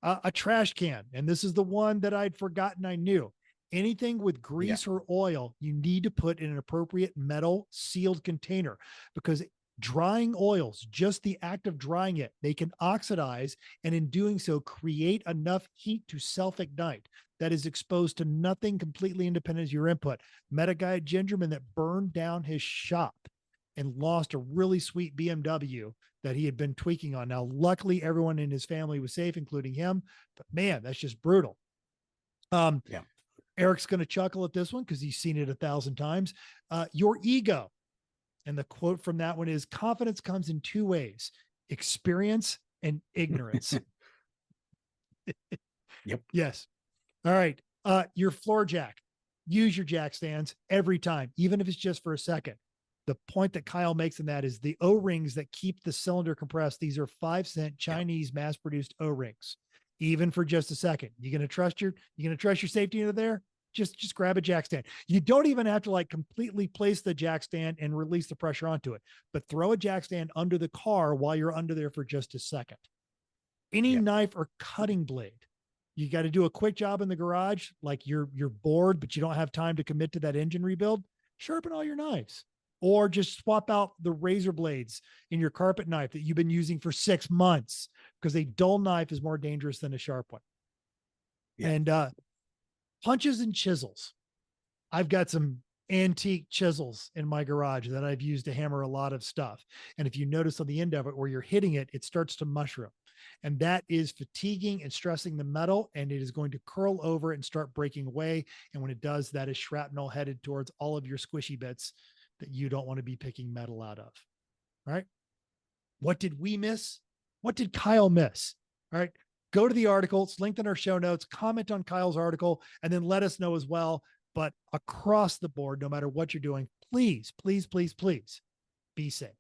Speaker 1: A trash can, and this is the one that I'd forgotten I knew. Anything with grease or oil, you need to put in an appropriate metal sealed container, because drying oils, just the act of drying it, they can oxidize, and in doing so, create enough heat to self-ignite that is exposed to nothing completely independent of your input. Met a guy at Gingerman that burned down his shop and lost a really sweet BMW that he had been tweaking on. Now, luckily, everyone in his family was safe, including him. But man, that's just brutal. Eric's going to chuckle at this one because he's seen it 1,000 times. Your ego. And the quote from that one is, confidence comes in two ways: experience and ignorance.
Speaker 3: Yep.
Speaker 1: Yes. All right. Your floor jack. Use your jack stands every time, even if it's just for a second. The point that Kyle makes in that is the O-rings that keep the cylinder compressed. These are 5-cent Chinese mass-produced O-rings, even for just a second. You're going to trust your safety into there? Just grab a jack stand. You don't even have to like completely place the jack stand and release the pressure onto it, but throw a jack stand under the car while you're under there for just a second. Any knife or cutting blade, you got to do a quick job in the garage, like you're bored, but you don't have time to commit to that engine rebuild. Sharpen all your knives. Or just swap out the razor blades in your carpet knife that you've been using for 6 months, because a dull knife is more dangerous than a sharp one. And punches and chisels. I've got some antique chisels in my garage that I've used to hammer a lot of stuff. And if you notice on the end of it where you're hitting it, it starts to mushroom. And that is fatiguing and stressing the metal, and it is going to curl over and start breaking away. And when it does, that is shrapnel headed towards all of your squishy bits that you don't want to be picking metal out of. All right. What did we miss? What did Kyle miss? All right. Go to the article. It's linked in our show notes. Comment on Kyle's article and then let us know as well. But across the board, no matter what you're doing, please, please, please, please be safe.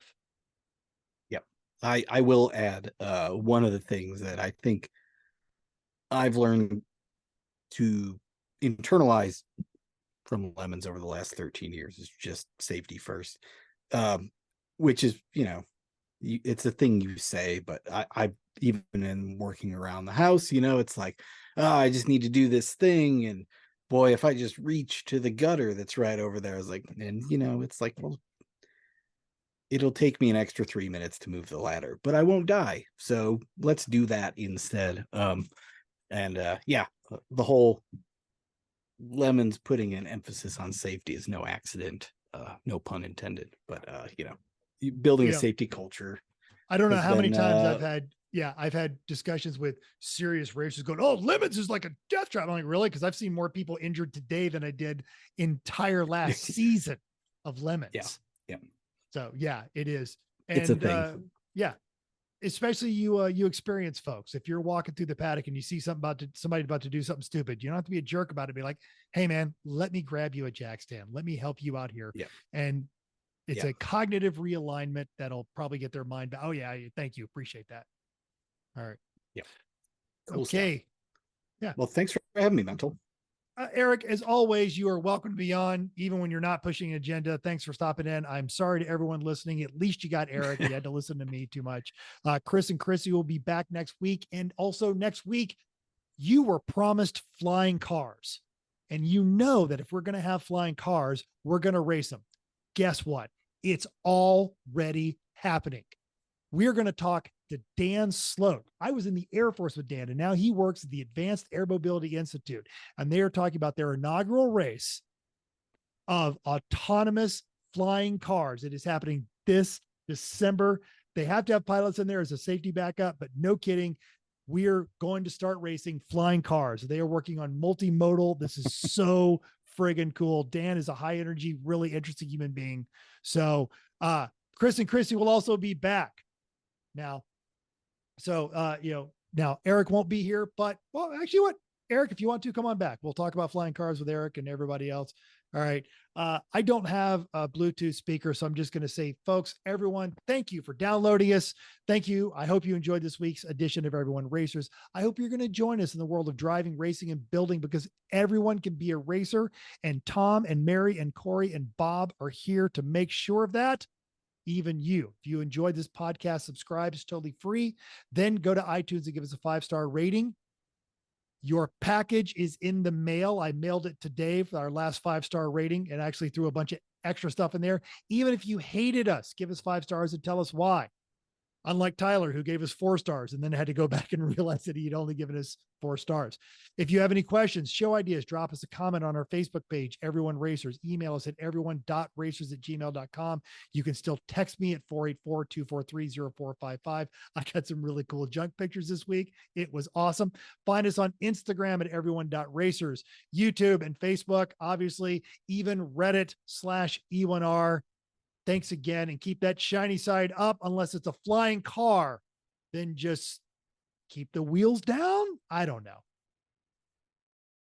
Speaker 3: Yep. I will add one of the things that I think I've learned to internalize from Lemons over the last 13 years is just safety first, which is, it's a thing you say, but I even in working around the house, it's like, I just need to do this thing. And boy, if I just reach to the gutter that's right over there, I was like, and it's like, well, it'll take me an extra 3 minutes to move the ladder, but I won't die. So let's do that instead. The whole Lemons putting an emphasis on safety is no accident, no pun intended, but building a safety culture.
Speaker 1: I don't know how many times I've had discussions with serious racers going, "Oh, Lemons is like a death trap." I'm like, really? Because I've seen more people injured today than I did entire last season of Lemons.
Speaker 3: Yeah.
Speaker 1: So yeah, it is. And
Speaker 3: it's a thing.
Speaker 1: Especially you experienced folks. If you're walking through the paddock and you see somebody about to do something stupid, you don't have to be a jerk about it. Be like, "Hey man, let me grab you a jack stand. Let me help you out here."
Speaker 3: Yeah.
Speaker 1: And it's a cognitive realignment that'll probably get their mind back. Oh yeah, thank you. Appreciate that. All right.
Speaker 3: Yeah. Cool
Speaker 1: okay.
Speaker 3: Stuff.
Speaker 1: Yeah.
Speaker 3: Well, thanks for having me, Mental.
Speaker 1: Eric, as always, you are welcome to be on, even when you're not pushing an agenda. Thanks for stopping in. I'm sorry to everyone listening. At least you got Eric. You had to listen to me too much. Chris and Chrissy will be back next week. And also next week, you were promised flying cars. And you know that if we're going to have flying cars, we're going to race them. Guess what? It's already happening. We're going to talk to Dan Sloat. I was in the Air Force with Dan, and now he works at the Advanced Air Mobility Institute. And they are talking about their inaugural race of autonomous flying cars. It is happening this December. They have to have pilots in there as a safety backup, but no kidding. We're going to start racing flying cars. They are working on multimodal. This is so friggin' cool. Dan is a high energy, really interesting human being. So, Chris and Chrissy will also be back now. So, now Eric won't be here, but well, actually what? Eric, if you want to come on back, we'll talk about flying cars with Eric and everybody else. All right. I don't have a Bluetooth speaker, so I'm just going to say, folks, everyone, thank you for downloading us. Thank you. I hope you enjoyed this week's edition of Everyone Racers. I hope you're going to join us in the world of driving, racing, and building, because everyone can be a racer. And Tom and Mary and Corey and Bob are here to make sure of that. Even you. If you enjoyed this podcast, subscribe. It's totally free. Then go to iTunes and give us a 5-star rating. Your package is in the mail. I mailed it today for our last 5-star rating and actually threw a bunch of extra stuff in there. Even if you hated us, give us 5 stars and tell us why. Unlike Tyler, who gave us 4 stars and then had to go back and realize that he'd only given us 4 stars. If you have any questions, show ideas, drop us a comment on our Facebook page, Everyone Racers. Email us at everyone.racers@gmail.com. You can still text me at 484-243-0455. I got some really cool junk pictures this week. It was awesome. Find us on Instagram at everyone.racers, YouTube and Facebook, obviously, even Reddit/E1R. Thanks again, and keep that shiny side up. Unless it's a flying car, then just keep the wheels down. I don't know.